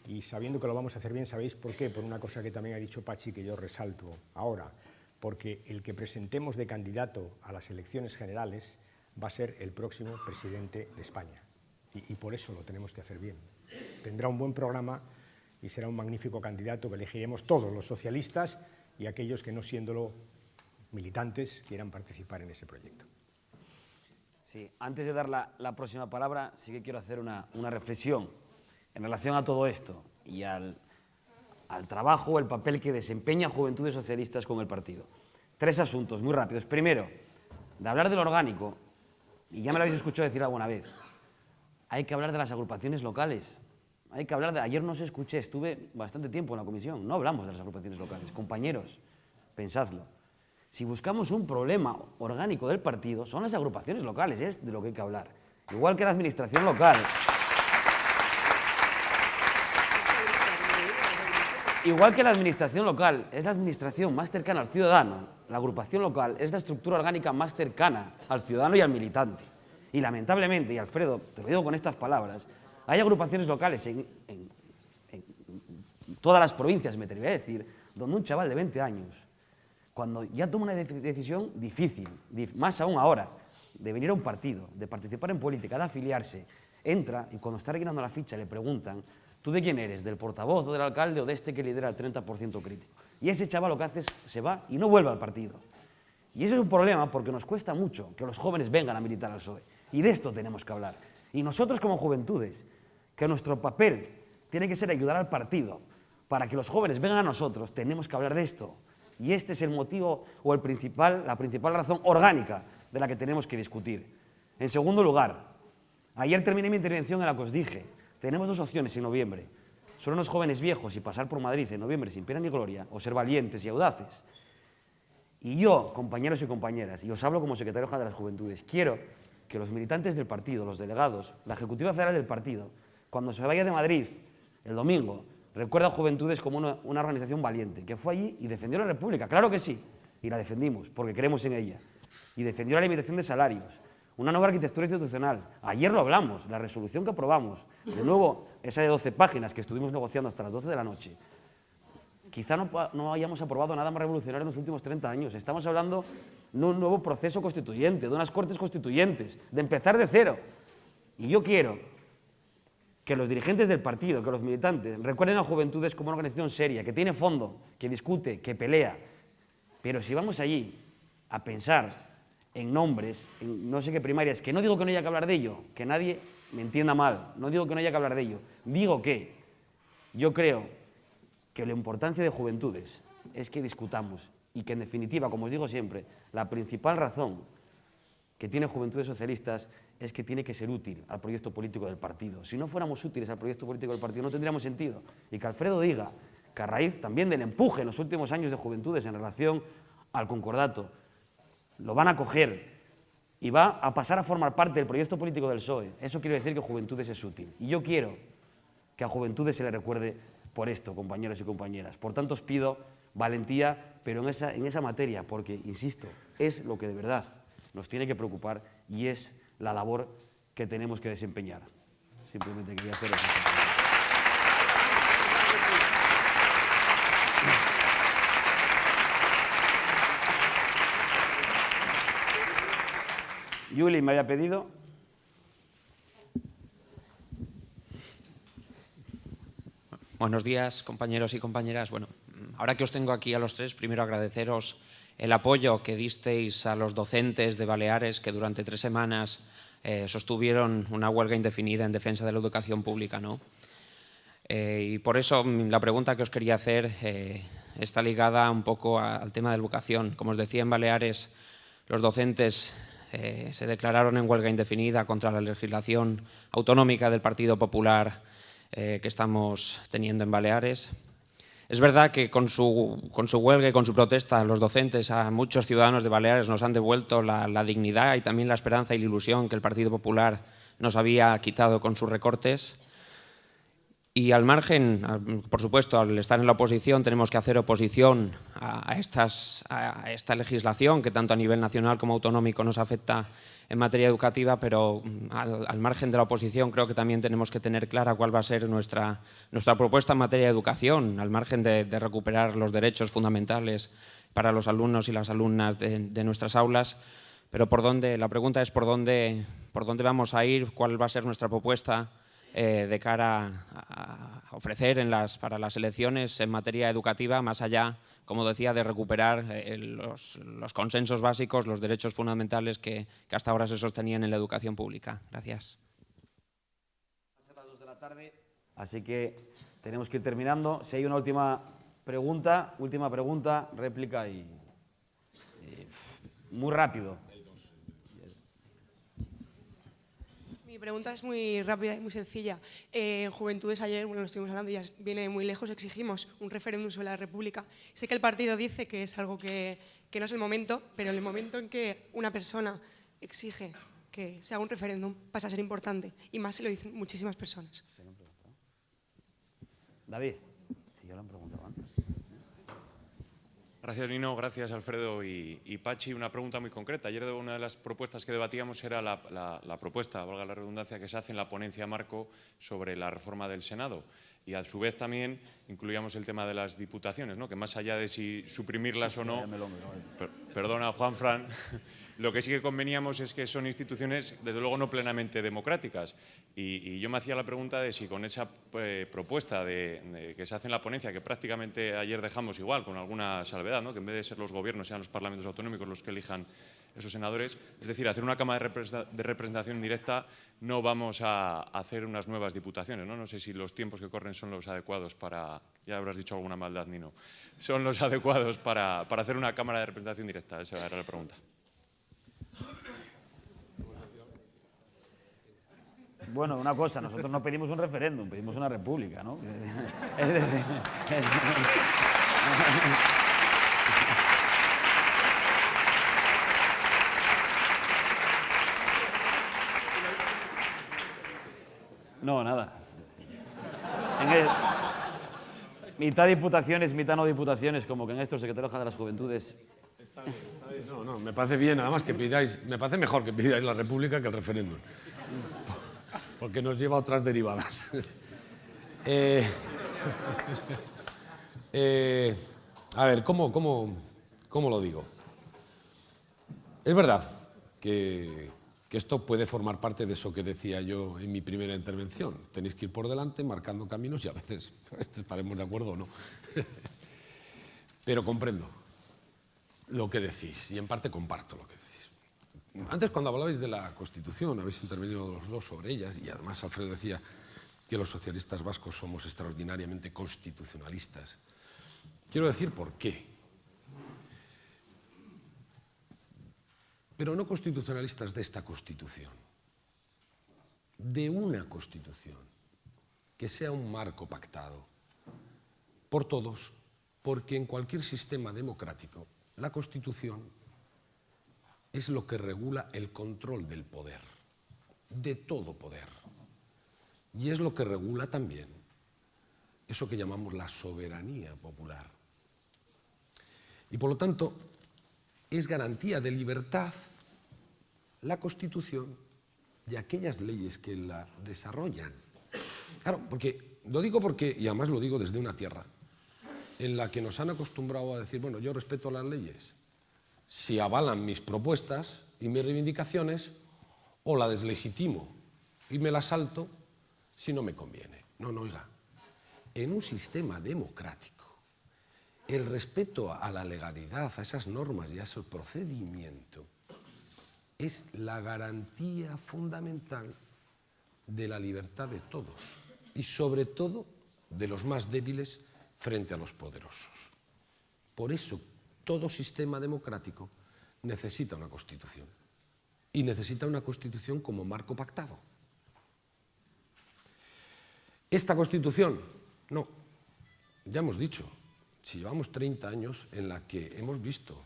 Y sabiendo que lo vamos a hacer bien, ¿sabéis por qué? Por una cosa que también ha dicho Pachi, que yo resalto ahora, porque el que presentemos de candidato a las elecciones generales va a ser el próximo presidente de España. Y por eso lo tenemos que hacer bien. Tendrá un buen programa y será un magnífico candidato que elegiremos todos los socialistas y aquellos que, no siéndolo militantes, quieran participar en ese proyecto. Sí, antes de dar la próxima palabra, sí que quiero hacer una reflexión en relación a todo esto y al trabajo, el papel que desempeña Juventudes Socialistas con el partido. 3 asuntos muy rápidos. Primero, de hablar del orgánico, y ya me lo habéis escuchado decir alguna vez, hay que hablar de las agrupaciones locales. Hay que hablar de... Ayer no os escuché, estuve bastante tiempo en la comisión. No hablamos de las agrupaciones locales. Compañeros, pensadlo. Si buscamos un problema orgánico del partido, son las agrupaciones locales, es de lo que hay que hablar. Igual que la administración local. Igual que la administración local es la administración más cercana al ciudadano, la agrupación local es la estructura orgánica más cercana al ciudadano y al militante. Y lamentablemente, y Alfredo, te lo digo con estas palabras, hay agrupaciones locales en todas las provincias, me atrevería a decir, donde un chaval de 20 años, cuando ya toma una decisión difícil, más aún ahora, de venir a un partido, de participar en política, de afiliarse, entra y cuando está rellenando la ficha le preguntan, ¿tú de quién eres? ¿Del portavoz o del alcalde o de este que lidera el 30% crítico? Y ese chaval lo que hace es se va y no vuelve al partido. Y ese es un problema porque nos cuesta mucho que los jóvenes vengan a militar al PSOE. Y de esto tenemos que hablar. Y nosotros como Juventudes, que nuestro papel tiene que ser ayudar al partido, para que los jóvenes vengan a nosotros, tenemos que hablar de esto. Y este es el motivo o la principal razón orgánica de la que tenemos que discutir. En segundo lugar, ayer terminé mi intervención en la que os dije, tenemos dos opciones en noviembre. Son unos jóvenes viejos y pasar por Madrid en noviembre sin pena ni gloria, o ser valientes y audaces. Y yo, compañeros y compañeras, y os hablo como secretario general de las Juventudes, quiero que los militantes del partido, los delegados, la ejecutiva federal del partido, cuando se vaya de Madrid el domingo, recuerda a Juventudes como una organización valiente, que fue allí y defendió la República, claro que sí, y la defendimos, porque creemos en ella, y defendió la limitación de salarios, una nueva arquitectura institucional. Ayer lo hablamos, la resolución que aprobamos, de nuevo, esa de 12 páginas que estuvimos negociando hasta las 12 de la noche. Quizá no hayamos aprobado nada más revolucionario en los últimos 30 años. Estamos hablando de un nuevo proceso constituyente, de unas cortes constituyentes, de empezar de cero. Y yo quiero que los dirigentes del partido, que los militantes, recuerden a Juventudes como una organización seria, que tiene fondo, que discute, que pelea. Pero si vamos allí a pensar en nombres, en no sé qué primarias, que no digo que no haya que hablar de ello, que nadie me entienda mal, no digo que no haya que hablar de ello, digo que yo creo que la importancia de Juventudes es que discutamos y que en definitiva, como os digo siempre, la principal razón que tiene Juventudes Socialistas es que tiene que ser útil al proyecto político del partido. Si no fuéramos útiles al proyecto político del partido no tendríamos sentido. Y que Alfredo diga que a raíz también del empuje en los últimos años de Juventudes en relación al concordato, lo van a coger y va a pasar a formar parte del proyecto político del PSOE. Eso quiere decir que Juventudes es útil. Y yo quiero que a Juventudes se le recuerde por esto, compañeros y compañeras. Por tanto, os pido valentía, pero en esa materia, porque, insisto, es lo que de verdad nos tiene que preocupar y es la labor que tenemos que desempeñar. Simplemente quería hacer eso. Yuli me había pedido. Buenos días, compañeros y compañeras. Bueno, ahora que os tengo aquí a los tres, primero agradeceros el apoyo que disteis a los docentes de Baleares que durante 3 semanas sostuvieron una huelga indefinida en defensa de la educación pública, ¿no? Y por eso la pregunta que os quería hacer está ligada un poco al tema de la educación. Como os decía, en Baleares los docentes se declararon en huelga indefinida contra la legislación autonómica del Partido Popular que estamos teniendo en Baleares. Es verdad que con su huelga y con su protesta los docentes a muchos ciudadanos de Baleares nos han devuelto la dignidad y también la esperanza y la ilusión que el Partido Popular nos había quitado con sus recortes. Y al margen, por supuesto, al estar en la oposición tenemos que hacer oposición a esta legislación que tanto a nivel nacional como autonómico nos afecta en materia educativa, pero al margen de la oposición creo que también tenemos que tener clara cuál va a ser nuestra propuesta en materia de educación, al margen de recuperar los derechos fundamentales para los alumnos y las alumnas de nuestras aulas. Pero la pregunta es por dónde vamos a ir, cuál va a ser nuestra propuesta de cara a ofrecer para las elecciones en materia educativa, más allá, como decía, de recuperar los consensos básicos, los derechos fundamentales que hasta ahora se sostenían en la educación pública. Gracias. Van a ser las 2 de la tarde, así que tenemos que ir terminando. Si hay una última pregunta, réplica y muy rápido. Mi pregunta es muy rápida y muy sencilla. En Juventudes ayer, bueno, lo estuvimos hablando, ya viene muy lejos, exigimos un referéndum sobre la República. Sé que el partido dice que es algo que no es el momento, pero en el momento en que una persona exige que se haga un referéndum pasa a ser importante, y más se lo dicen muchísimas personas. David, si ya lo han preguntado antes. Gracias, Nino. Gracias, Alfredo y Pachi. Una pregunta muy concreta. Ayer una de las propuestas que debatíamos era la propuesta, valga la redundancia, que se hace en la ponencia marco sobre la reforma del Senado. Y a su vez también incluíamos el tema de las diputaciones, ¿no? Que más allá de si suprimirlas o no, perdona, Juanfran, Lo que sí que conveníamos es que son instituciones, desde luego, no plenamente democráticas. Y yo me hacía la pregunta de si con esa propuesta que se hace en la ponencia, que prácticamente ayer dejamos igual, con alguna salvedad, ¿no? Que en vez de ser los gobiernos, sean los parlamentos autonómicos los que elijan esos senadores, es decir, hacer una cámara de representación indirecta, no vamos a hacer unas nuevas diputaciones, ¿no? No sé si los tiempos que corren son los adecuados para, ya habrás dicho alguna maldad, Nino, son los adecuados para hacer una cámara de representación directa. Esa era la pregunta. Bueno, una cosa, nosotros no pedimos un referéndum, pedimos una república, ¿no? No, nada. Mitad diputaciones, mitad no diputaciones, como que en esto el secretario general de las Juventudes. Está bien. No, me parece bien, además que pidáis, me parece mejor que pidáis la república que el referéndum. Porque nos lleva a otras derivadas. A ver, ¿cómo lo digo? Es verdad que esto puede formar parte de eso que decía yo en mi primera intervención. Tenéis que ir por delante, marcando caminos y a veces estaremos de acuerdo o no. Pero comprendo lo que decís y en parte comparto lo que decís. Antes, cuando hablabais de la Constitución, habéis intervenido los dos sobre ellas y además Alfredo decía que los socialistas vascos somos extraordinariamente constitucionalistas. Quiero decir por qué. Pero no constitucionalistas de esta Constitución, de una Constitución que sea un marco pactado por todos, porque en cualquier sistema democrático la Constitución es lo que regula el control del poder, de todo poder. Y es lo que regula también eso que llamamos la soberanía popular. Y por lo tanto, es garantía de libertad la Constitución de aquellas leyes que la desarrollan. Claro, lo digo porque, y además lo digo desde una tierra, en la que nos han acostumbrado a decir, bueno, yo respeto las leyes si avalan mis propuestas y mis reivindicaciones, o la deslegitimo y me la salto si no me conviene. No, oiga, en un sistema democrático, el respeto a la legalidad, a esas normas y a ese procedimiento, es la garantía fundamental de la libertad de todos y sobre todo de los más débiles frente a los poderosos. Por eso todo sistema democrático necesita una Constitución y necesita una Constitución como marco pactado. Esta Constitución, no, ya hemos dicho, si llevamos 30 años en la que hemos visto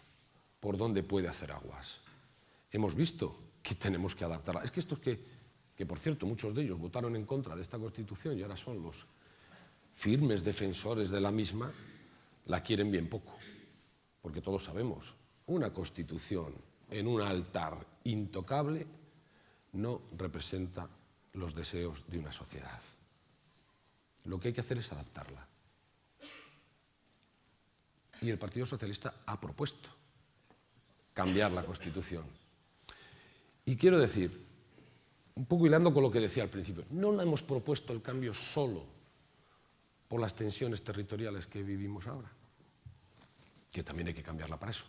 por dónde puede hacer aguas, hemos visto que tenemos que adaptarla. Es que estos que por cierto muchos de ellos votaron en contra de esta Constitución y ahora son los firmes defensores de la misma, la quieren bien poco. Porque todos sabemos, una Constitución en un altar intocable no representa los deseos de una sociedad. Lo que hay que hacer es adaptarla. Y el Partido Socialista ha propuesto cambiar la Constitución. Y quiero decir, un poco hilando con lo que decía al principio, no le hemos propuesto el cambio solo por las tensiones territoriales que vivimos ahora, que también hay que cambiarla para eso.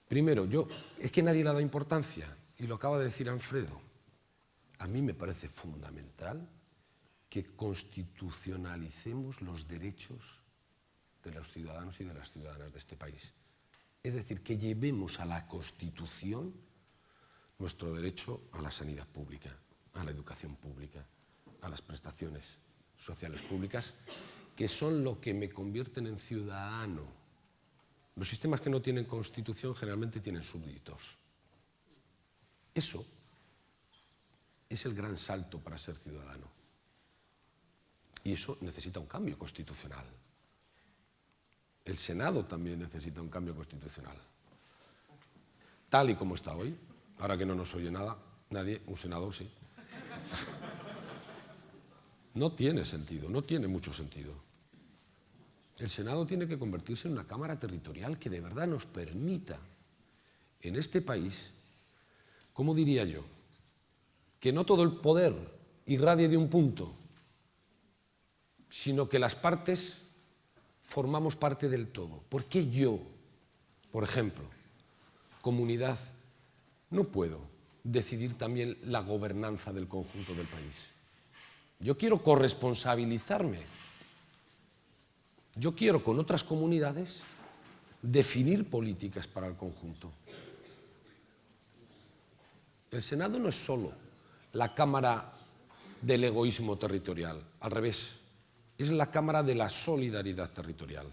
Primero, es que nadie le da importancia, y lo acaba de decir Alfredo, a mí me parece fundamental que constitucionalicemos los derechos de los ciudadanos y de las ciudadanas de este país. Es decir, que llevemos a la Constitución nuestro derecho a la sanidad pública, a la educación pública, a las prestaciones sociales públicas, que son lo que me convierten en ciudadano. Los sistemas que no tienen Constitución generalmente tienen súbditos. Eso es el gran salto para ser ciudadano. Y eso necesita un cambio constitucional. El Senado también necesita un cambio constitucional. Tal y como está hoy, ahora que no nos oye nadie, un senador sí. No tiene sentido, no tiene mucho sentido. El Senado tiene que convertirse en una Cámara territorial que de verdad nos permita en este país, ¿cómo diría yo? Que no todo el poder irradie de un punto, sino que las partes formamos parte del todo. ¿Por qué yo, por ejemplo, comunidad, no puedo decidir también la gobernanza del conjunto del país? Yo quiero corresponsabilizarme. Yo quiero con otras comunidades definir políticas para el conjunto. El Senado no es solo la cámara del egoísmo territorial, al revés, es la cámara de la solidaridad territorial.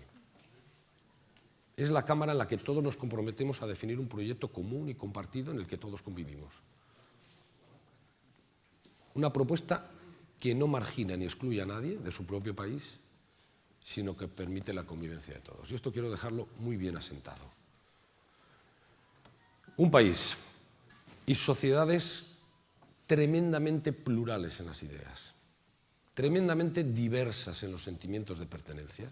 Es la cámara en la que todos nos comprometemos a definir un proyecto común y compartido en el que todos convivimos. Una propuesta que no margina ni excluye a nadie de su propio país, sino que permite la convivencia de todos. Y esto quiero dejarlo muy bien asentado. Un país y sociedades tremendamente plurales en las ideas, tremendamente diversas en los sentimientos de pertenencia.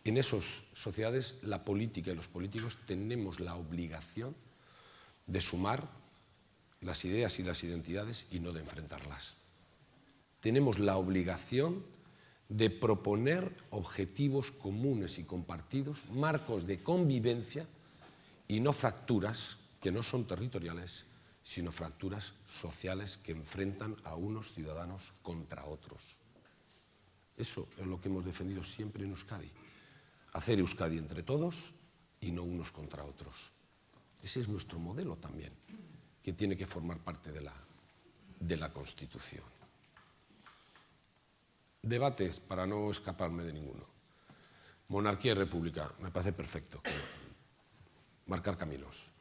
En esas sociedades, la política y los políticos tenemos la obligación de sumar las ideas y las identidades y no de enfrentarlas. Tenemos la obligación de proponer objetivos comunes y compartidos, marcos de convivencia y no fracturas que no son territoriales, sino fracturas sociales que enfrentan a unos ciudadanos contra otros. Eso es lo que hemos defendido siempre en Euskadi. Hacer Euskadi entre todos y no unos contra otros. Ese es nuestro modelo también, que tiene que formar parte de la Constitución. Debates, para no escaparme de ninguno. Monarquía y república, me parece perfecto. Marcar caminos.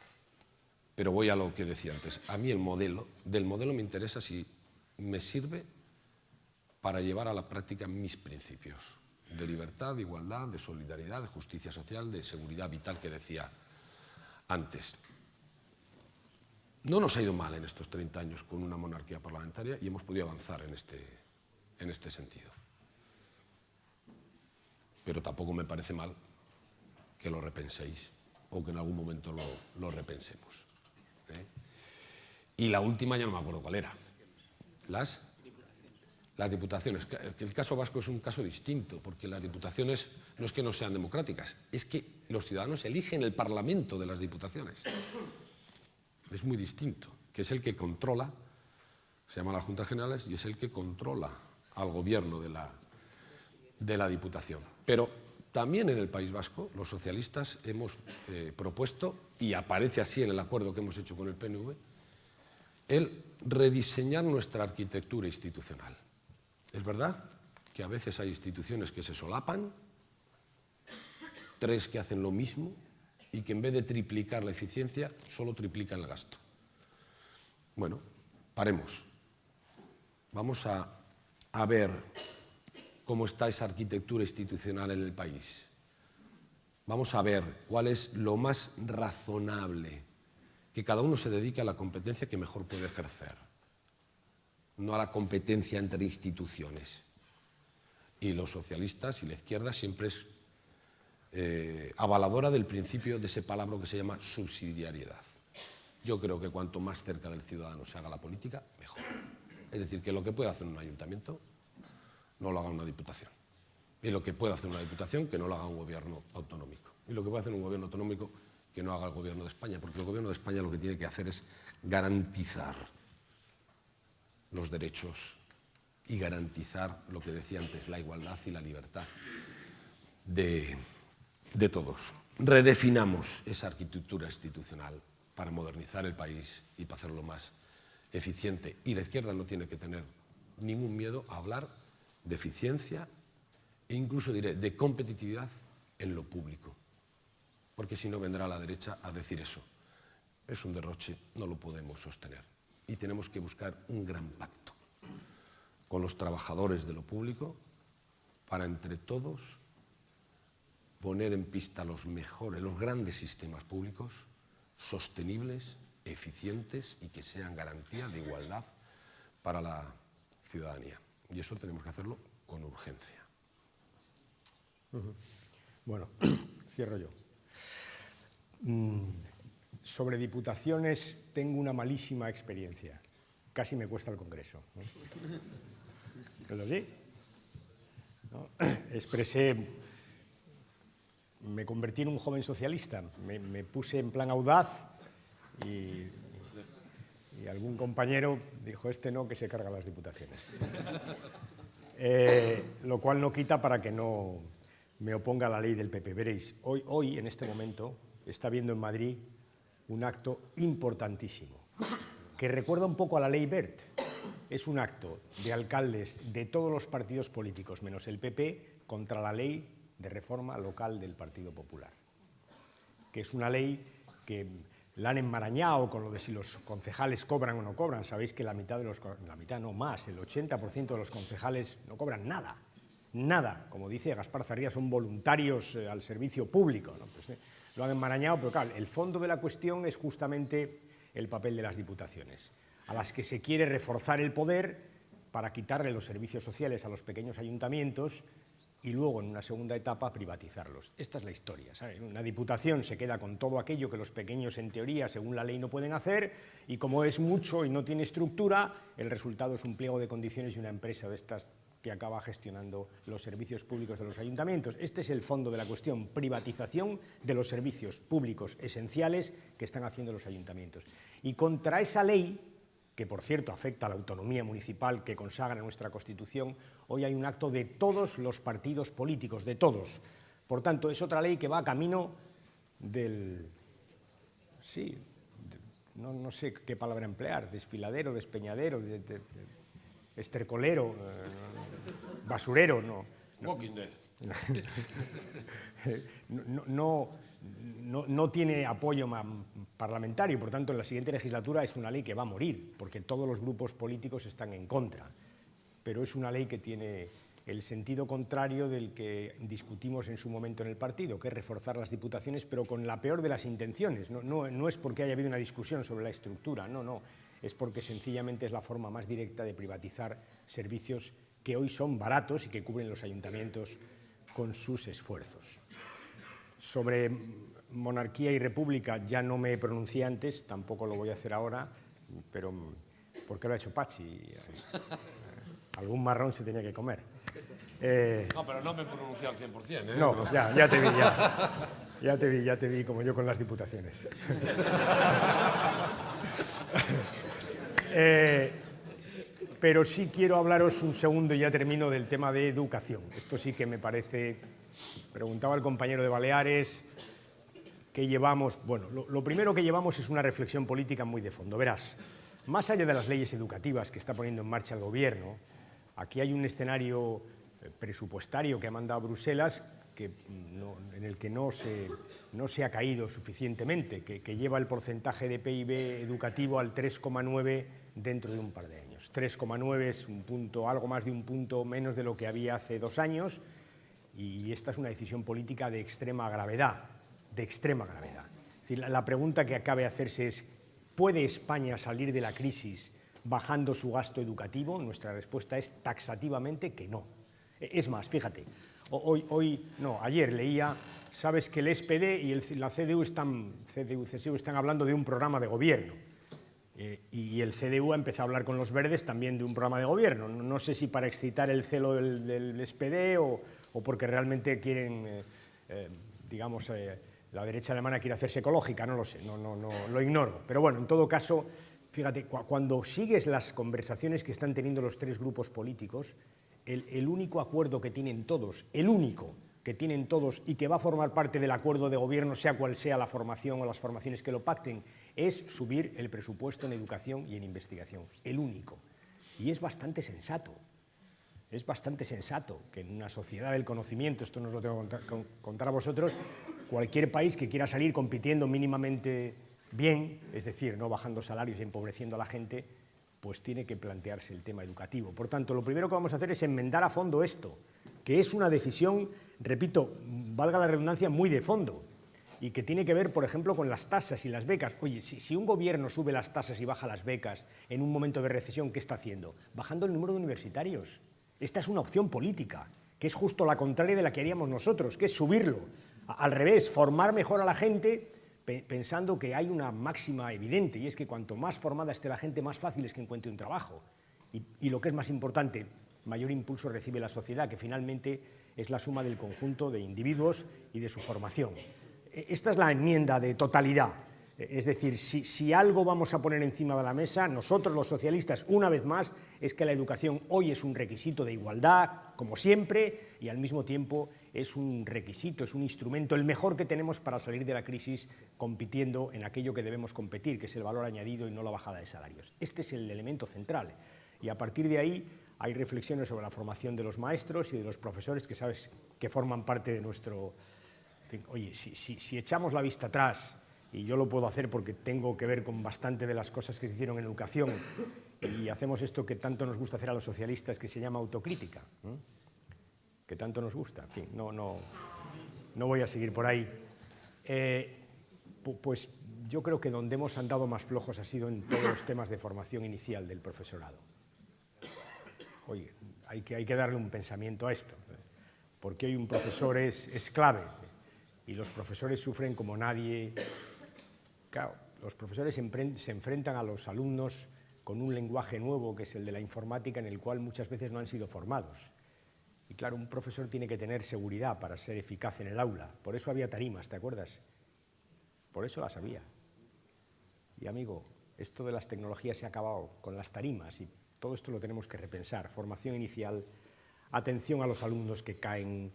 Pero voy a lo que decía antes. A mí del modelo me interesa si me sirve para llevar a la práctica mis principios de libertad, de igualdad, de solidaridad, de justicia social, de seguridad vital que decía antes. No nos ha ido mal en estos 30 años con una monarquía parlamentaria y hemos podido avanzar en este sentido. Pero tampoco me parece mal que lo repenséis o que en algún momento lo repensemos. Y la última ya no me acuerdo cuál era. Las diputaciones. El caso vasco es un caso distinto, porque las diputaciones no es que no sean democráticas, es que los ciudadanos eligen el Parlamento de las diputaciones. Es muy distinto, que es el que controla, se llaman las Juntas Generales, y es el que controla al gobierno de la Diputación. Pero también en el País Vasco los socialistas hemos propuesto, y aparece así en el acuerdo que hemos hecho con el PNV, el rediseñar nuestra arquitectura institucional. Es verdad que a veces hay instituciones que se solapan, 3 que hacen lo mismo y que en vez de triplicar la eficiencia, solo triplican el gasto. Bueno, paremos. Vamos a ver cómo está esa arquitectura institucional en el país. Vamos a ver cuál es lo más razonable, que cada uno se dedique a la competencia que mejor puede ejercer, no a la competencia entre instituciones. Y los socialistas y la izquierda siempre es avaladora del principio de ese palabra que se llama subsidiariedad. Yo creo que cuanto más cerca del ciudadano se haga la política, mejor. Es decir, que lo que puede hacer un ayuntamiento no lo haga una diputación. Y lo que puede hacer una diputación, que no lo haga un gobierno autonómico. Y lo que puede hacer un gobierno autonómico, que no haga el gobierno de España. Porque el gobierno de España lo que tiene que hacer es garantizar los derechos y garantizar lo que decía antes, la igualdad y la libertad de todos. Redefinamos esa arquitectura institucional para modernizar el país y para hacerlo más eficiente. Y la izquierda no tiene que tener ningún miedo a hablar de eficiencia e incluso diré de competitividad en lo público. Porque si no vendrá la derecha a decir eso. Es un derroche, no lo podemos sostener. Y tenemos que buscar un gran pacto con los trabajadores de lo público para entre todos poner en pista los mejores, los grandes sistemas públicos, sostenibles, eficientes y que sean garantía de igualdad para la ciudadanía. Y eso tenemos que hacerlo con urgencia. Bueno, cierro yo. Sobre diputaciones tengo una malísima experiencia. Casi me cuesta el Congreso, ¿no? ¿Lo di? ¿No? Me convertí en un joven socialista, me puse en plan audaz y algún compañero dijo, este no, que se carga las diputaciones. Lo cual no quita para que no me oponga a la ley del PP. Veréis, hoy, en este momento, está habiendo en Madrid un acto importantísimo, que recuerda un poco a la ley Wert. Es un acto de alcaldes de todos los partidos políticos, menos el PP, contra la ley de reforma local del Partido Popular, que es una ley que la han enmarañado con lo de si los concejales cobran o no cobran. Sabéis que la mitad no más, el 80% de los concejales no cobran nada, nada. Como dice Gaspar Zarría, son voluntarios al servicio público, ¿no? Pues, lo han enmarañado, pero claro, el fondo de la cuestión es justamente el papel de las diputaciones, a las que se quiere reforzar el poder para quitarle los servicios sociales a los pequeños ayuntamientos y luego, en una segunda etapa, privatizarlos. Esta es la historia, ¿sabes? Una diputación se queda con todo aquello que los pequeños, en teoría, según la ley, no pueden hacer, y como es mucho y no tiene estructura, el resultado es un pliego de condiciones y una empresa de estas que acaba gestionando los servicios públicos de los ayuntamientos. Este es el fondo de la cuestión, privatización de los servicios públicos esenciales que están haciendo los ayuntamientos. Y contra esa ley, que por cierto afecta a la autonomía municipal que consagra nuestra Constitución, hoy hay un acto de todos los partidos políticos, de todos. Por tanto, es otra ley que va camino del... sí, no sé qué palabra emplear, desfiladero, despeñadero, estercolero, basurero, no. Walking Dead. No tiene apoyo parlamentario, por tanto, en la siguiente legislatura es una ley que va a morir, porque todos los grupos políticos están en contra. Pero es una ley que tiene el sentido contrario del que discutimos en su momento en el partido, que es reforzar las diputaciones, pero con la peor de las intenciones. No es porque haya habido una discusión sobre la estructura, no. Es porque sencillamente es la forma más directa de privatizar servicios que hoy son baratos y que cubren los ayuntamientos con sus esfuerzos. Sobre monarquía y república ya no me pronuncié antes, tampoco lo voy a hacer ahora, pero porque lo ha hecho Pachi. Algún marrón se tenía que comer. No, pero no me pronuncié al 100%, ¿eh? No, ya te vi, ya te vi como yo con las diputaciones. Pero sí quiero hablaros un segundo y ya termino del tema de educación. Esto sí que me parece... Preguntaba el compañero de Baleares qué llevamos. Bueno, lo primero que llevamos es una reflexión política muy de fondo. Verás, más allá de las leyes educativas que está poniendo en marcha el Gobierno, aquí hay un escenario presupuestario que ha mandado Bruselas en el que no se ha caído suficientemente, que lleva el porcentaje de PIB educativo al 3,9 dentro de un par de años. 3,9 es un punto, algo más de un punto menos de lo que había hace 2 años, y esta es una decisión política de extrema gravedad, Es decir, la pregunta que acabe de hacerse es, ¿puede España salir de la crisis bajando su gasto educativo? Nuestra respuesta es taxativamente que no. Es más, fíjate, ayer leía, sabes que el SPD y la CDU-CSU están hablando de un programa de gobierno, y el CDU ha empezado a hablar con los verdes también de un programa de gobierno. No sé si para excitar el celo del SPD o porque realmente quieren, digamos, la derecha alemana quiere hacerse ecológica, no lo sé, no lo ignoro. Pero bueno, en todo caso, fíjate, cuando sigues las conversaciones que están teniendo los 3 grupos políticos, el único acuerdo que tienen todos, y que va a formar parte del acuerdo de gobierno, sea cual sea la formación o las formaciones que lo pacten, es subir el presupuesto en educación y en investigación, el único. Y es bastante sensato que en una sociedad del conocimiento, esto no os lo tengo que contar a vosotros, cualquier país que quiera salir compitiendo mínimamente bien, es decir, no bajando salarios y empobreciendo a la gente, pues tiene que plantearse el tema educativo. Por tanto, lo primero que vamos a hacer es enmendar a fondo esto, que es una decisión, repito, valga la redundancia, muy de fondo, y que tiene que ver, por ejemplo, con las tasas y las becas. Oye, si un gobierno sube las tasas y baja las becas en un momento de recesión, ¿qué está haciendo? Bajando el número de universitarios. Esta es una opción política, que es justo la contraria de la que haríamos nosotros, que es subirlo. Al revés, formar mejor a la gente pensando que hay una máxima evidente, y es que cuanto más formada esté la gente, más fácil es que encuentre un trabajo. Y lo que es más importante, mayor impulso recibe la sociedad, que finalmente es la suma del conjunto de individuos y de su formación. Esta es la enmienda de totalidad. Es decir, si algo vamos a poner encima de la mesa, nosotros los socialistas, una vez más, es que la educación hoy es un requisito de igualdad, como siempre, y al mismo tiempo es un requisito, es un instrumento, el mejor que tenemos para salir de la crisis compitiendo en aquello que debemos competir, que es el valor añadido y no la bajada de salarios. Este es el elemento central. Y a partir de ahí hay reflexiones sobre la formación de los maestros y de los profesores, que sabes que forman parte de nuestro... Oye, si echamos la vista atrás, y yo lo puedo hacer porque tengo que ver con bastante de las cosas que se hicieron en educación, y hacemos esto que tanto nos gusta hacer a los socialistas, que se llama autocrítica, ¿no? Que tanto nos gusta. En fin, no voy a seguir por ahí. Pues yo creo que donde hemos andado más flojos ha sido en todos los temas de formación inicial del profesorado. Oye, hay que darle un pensamiento a esto, porque hoy un profesor es clave, y los profesores sufren como nadie. Claro, los profesores se enfrentan a los alumnos con un lenguaje nuevo, que es el de la informática, en el cual muchas veces no han sido formados. Y claro, un profesor tiene que tener seguridad para ser eficaz en el aula. Por eso había tarimas, ¿te acuerdas? Por eso las había. Y amigo, esto de las tecnologías se ha acabado con las tarimas, y todo esto lo tenemos que repensar. Formación inicial, atención a los alumnos que caen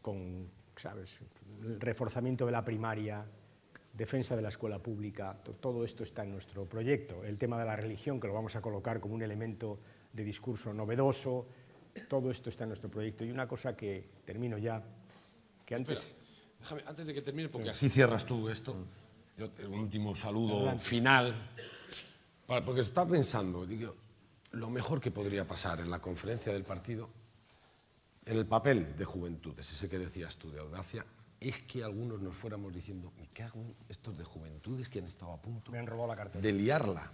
con, ¿sabes?, el reforzamiento de la primaria, defensa de la escuela pública, todo esto está en nuestro proyecto. El tema de la religión, que lo vamos a colocar como un elemento de discurso novedoso, todo esto está en nuestro proyecto. Y una cosa que, termino ya, que antes... Espera, déjame, antes de que termine, porque así cierras tú esto, yo, un último saludo Adelante. final, porque estaba pensando, digo, lo mejor que podría pasar en la conferencia del partido, en el papel de juventudes, ese que decías tú de audacia, es que algunos nos fuéramos diciendo, me cago en estos de juventudes que han estado a punto Me han robado la cartera. de liarla.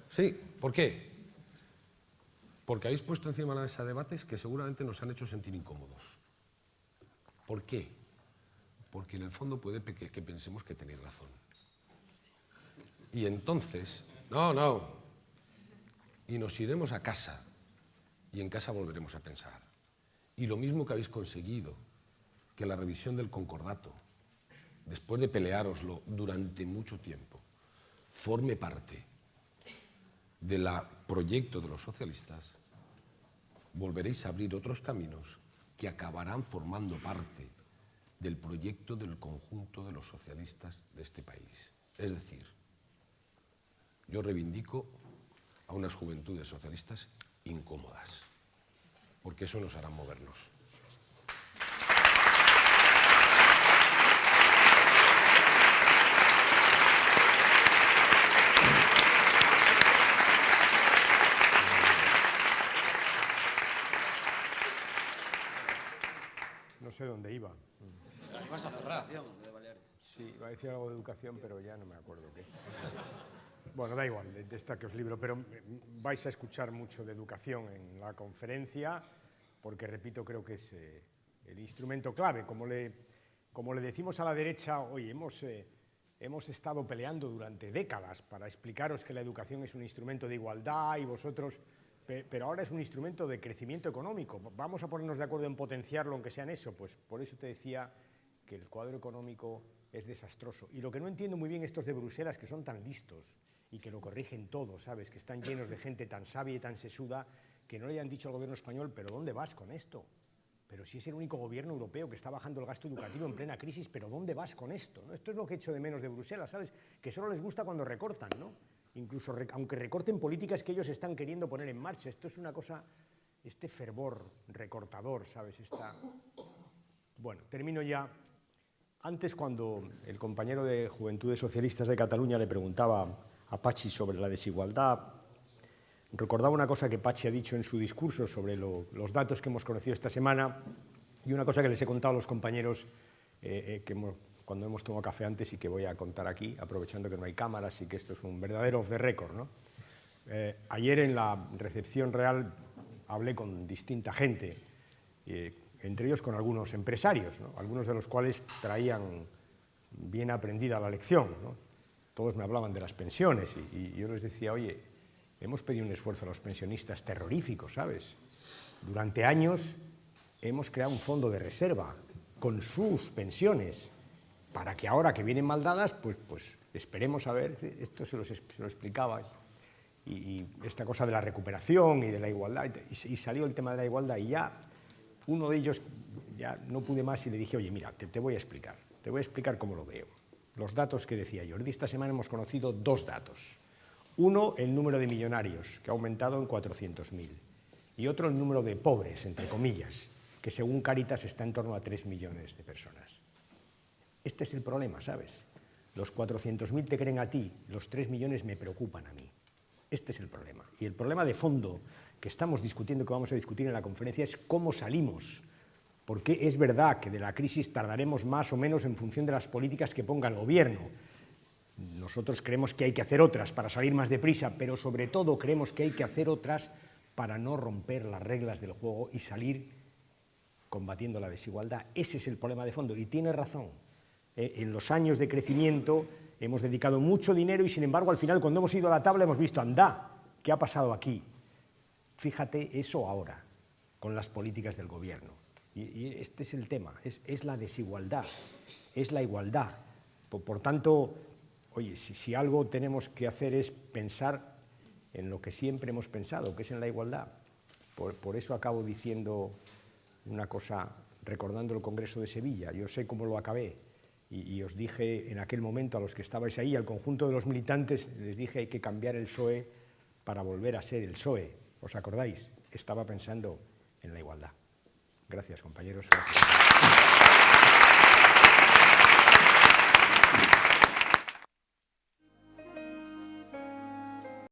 Sí, ¿por qué? Porque habéis puesto encima de la mesa debates que seguramente nos han hecho sentir incómodos. ¿Por qué? Porque en el fondo puede que pensemos que tenéis razón. Y entonces, y nos iremos a casa, y en casa volveremos a pensar. Y lo mismo que habéis conseguido, que la revisión del concordato, después de peleároslo durante mucho tiempo, forme parte del proyecto de los socialistas, volveréis a abrir otros caminos que acabarán formando parte del proyecto del conjunto de los socialistas de este país. Es decir, yo reivindico a unas juventudes socialistas incómodas, porque eso nos hará movernos. No sé dónde iba. Vas a cerrar. Sí, iba a decir algo de educación, pero ya no me acuerdo qué. Bueno, da igual, de esta que os libro, pero vais a escuchar mucho de educación en la conferencia, porque, repito, creo que es el instrumento clave. Como le decimos a la derecha, oye, hemos estado peleando durante décadas para explicaros que la educación es un instrumento de igualdad y vosotros... Pero ahora es un instrumento de crecimiento económico. Vamos a ponernos de acuerdo en potenciarlo, aunque sea en eso. Pues por eso te decía que el cuadro económico es desastroso. Y lo que no entiendo muy bien estos de Bruselas, que son tan listos y que lo corrigen todo, ¿sabes? Que están llenos de gente tan sabia y tan sesuda, que no le hayan dicho al gobierno español, ¿pero dónde vas con esto? Pero si es el único gobierno europeo que está bajando el gasto educativo en plena crisis, ¿pero dónde vas con esto? ¿No? Esto es lo que echo de menos de Bruselas, ¿sabes? Que solo les gusta cuando recortan, ¿no? Incluso aunque recorten políticas que ellos están queriendo poner en marcha. Esto es una cosa, este fervor recortador, ¿sabes? Bueno, termino ya. Antes, cuando el compañero de Juventudes Socialistas de Cataluña le preguntaba a Pachi sobre la desigualdad, recordaba una cosa que Pachi ha dicho en su discurso sobre los datos que hemos conocido esta semana, y una cosa que les he contado a los compañeros cuando hemos tomado café antes, y que voy a contar aquí, aprovechando que no hay cámaras y que esto es un verdadero off the record, ¿no? Ayer en la recepción real hablé con distinta gente, entre ellos con algunos empresarios, ¿no? Algunos de los cuales traían bien aprendida la lección, ¿no? Todos me hablaban de las pensiones y yo les decía, oye, hemos pedido un esfuerzo a los pensionistas terrorífico, ¿sabes? Durante años hemos creado un fondo de reserva con sus pensiones para que ahora que vienen mal dadas, pues esperemos a ver, esto se lo explicaba, y esta cosa de la recuperación y de la igualdad, y salió el tema de la igualdad, y ya uno de ellos, ya no pude más y le dije, oye, mira, te voy a explicar cómo lo veo. Los datos que decía Jordi, esta semana hemos conocido dos datos. Uno, el número de millonarios, que ha aumentado en 400.000, y otro, el número de pobres, entre comillas, que según Cáritas está en torno a 3 millones de personas. Este es el problema, ¿sabes? Los 400.000 te creen a ti, los 3 millones me preocupan a mí. Este es el problema. Y el problema de fondo que estamos discutiendo, que vamos a discutir en la conferencia, es cómo salimos. Porque es verdad que de la crisis tardaremos más o menos en función de las políticas que ponga el gobierno. Nosotros creemos que hay que hacer otras para salir más deprisa, pero sobre todo creemos que hay que hacer otras para no romper las reglas del juego y salir combatiendo la desigualdad. Ese es el problema de fondo, y tiene razón. En los años de crecimiento hemos dedicado mucho dinero y, sin embargo, al final, cuando hemos ido a la tabla, hemos visto, anda, ¿qué ha pasado aquí? Fíjate eso ahora, con las políticas del gobierno. Y este es el tema, es la desigualdad, es la igualdad. Por tanto, oye, si algo tenemos que hacer es pensar en lo que siempre hemos pensado, que es en la igualdad. Por eso acabo diciendo una cosa, recordando el Congreso de Sevilla. Yo sé cómo lo acabé, y os dije en aquel momento a los que estabais ahí, al conjunto de los militantes, les dije hay que cambiar el PSOE para volver a ser el PSOE. ¿Os acordáis? Estaba pensando en la igualdad. Gracias, compañeros. Gracias.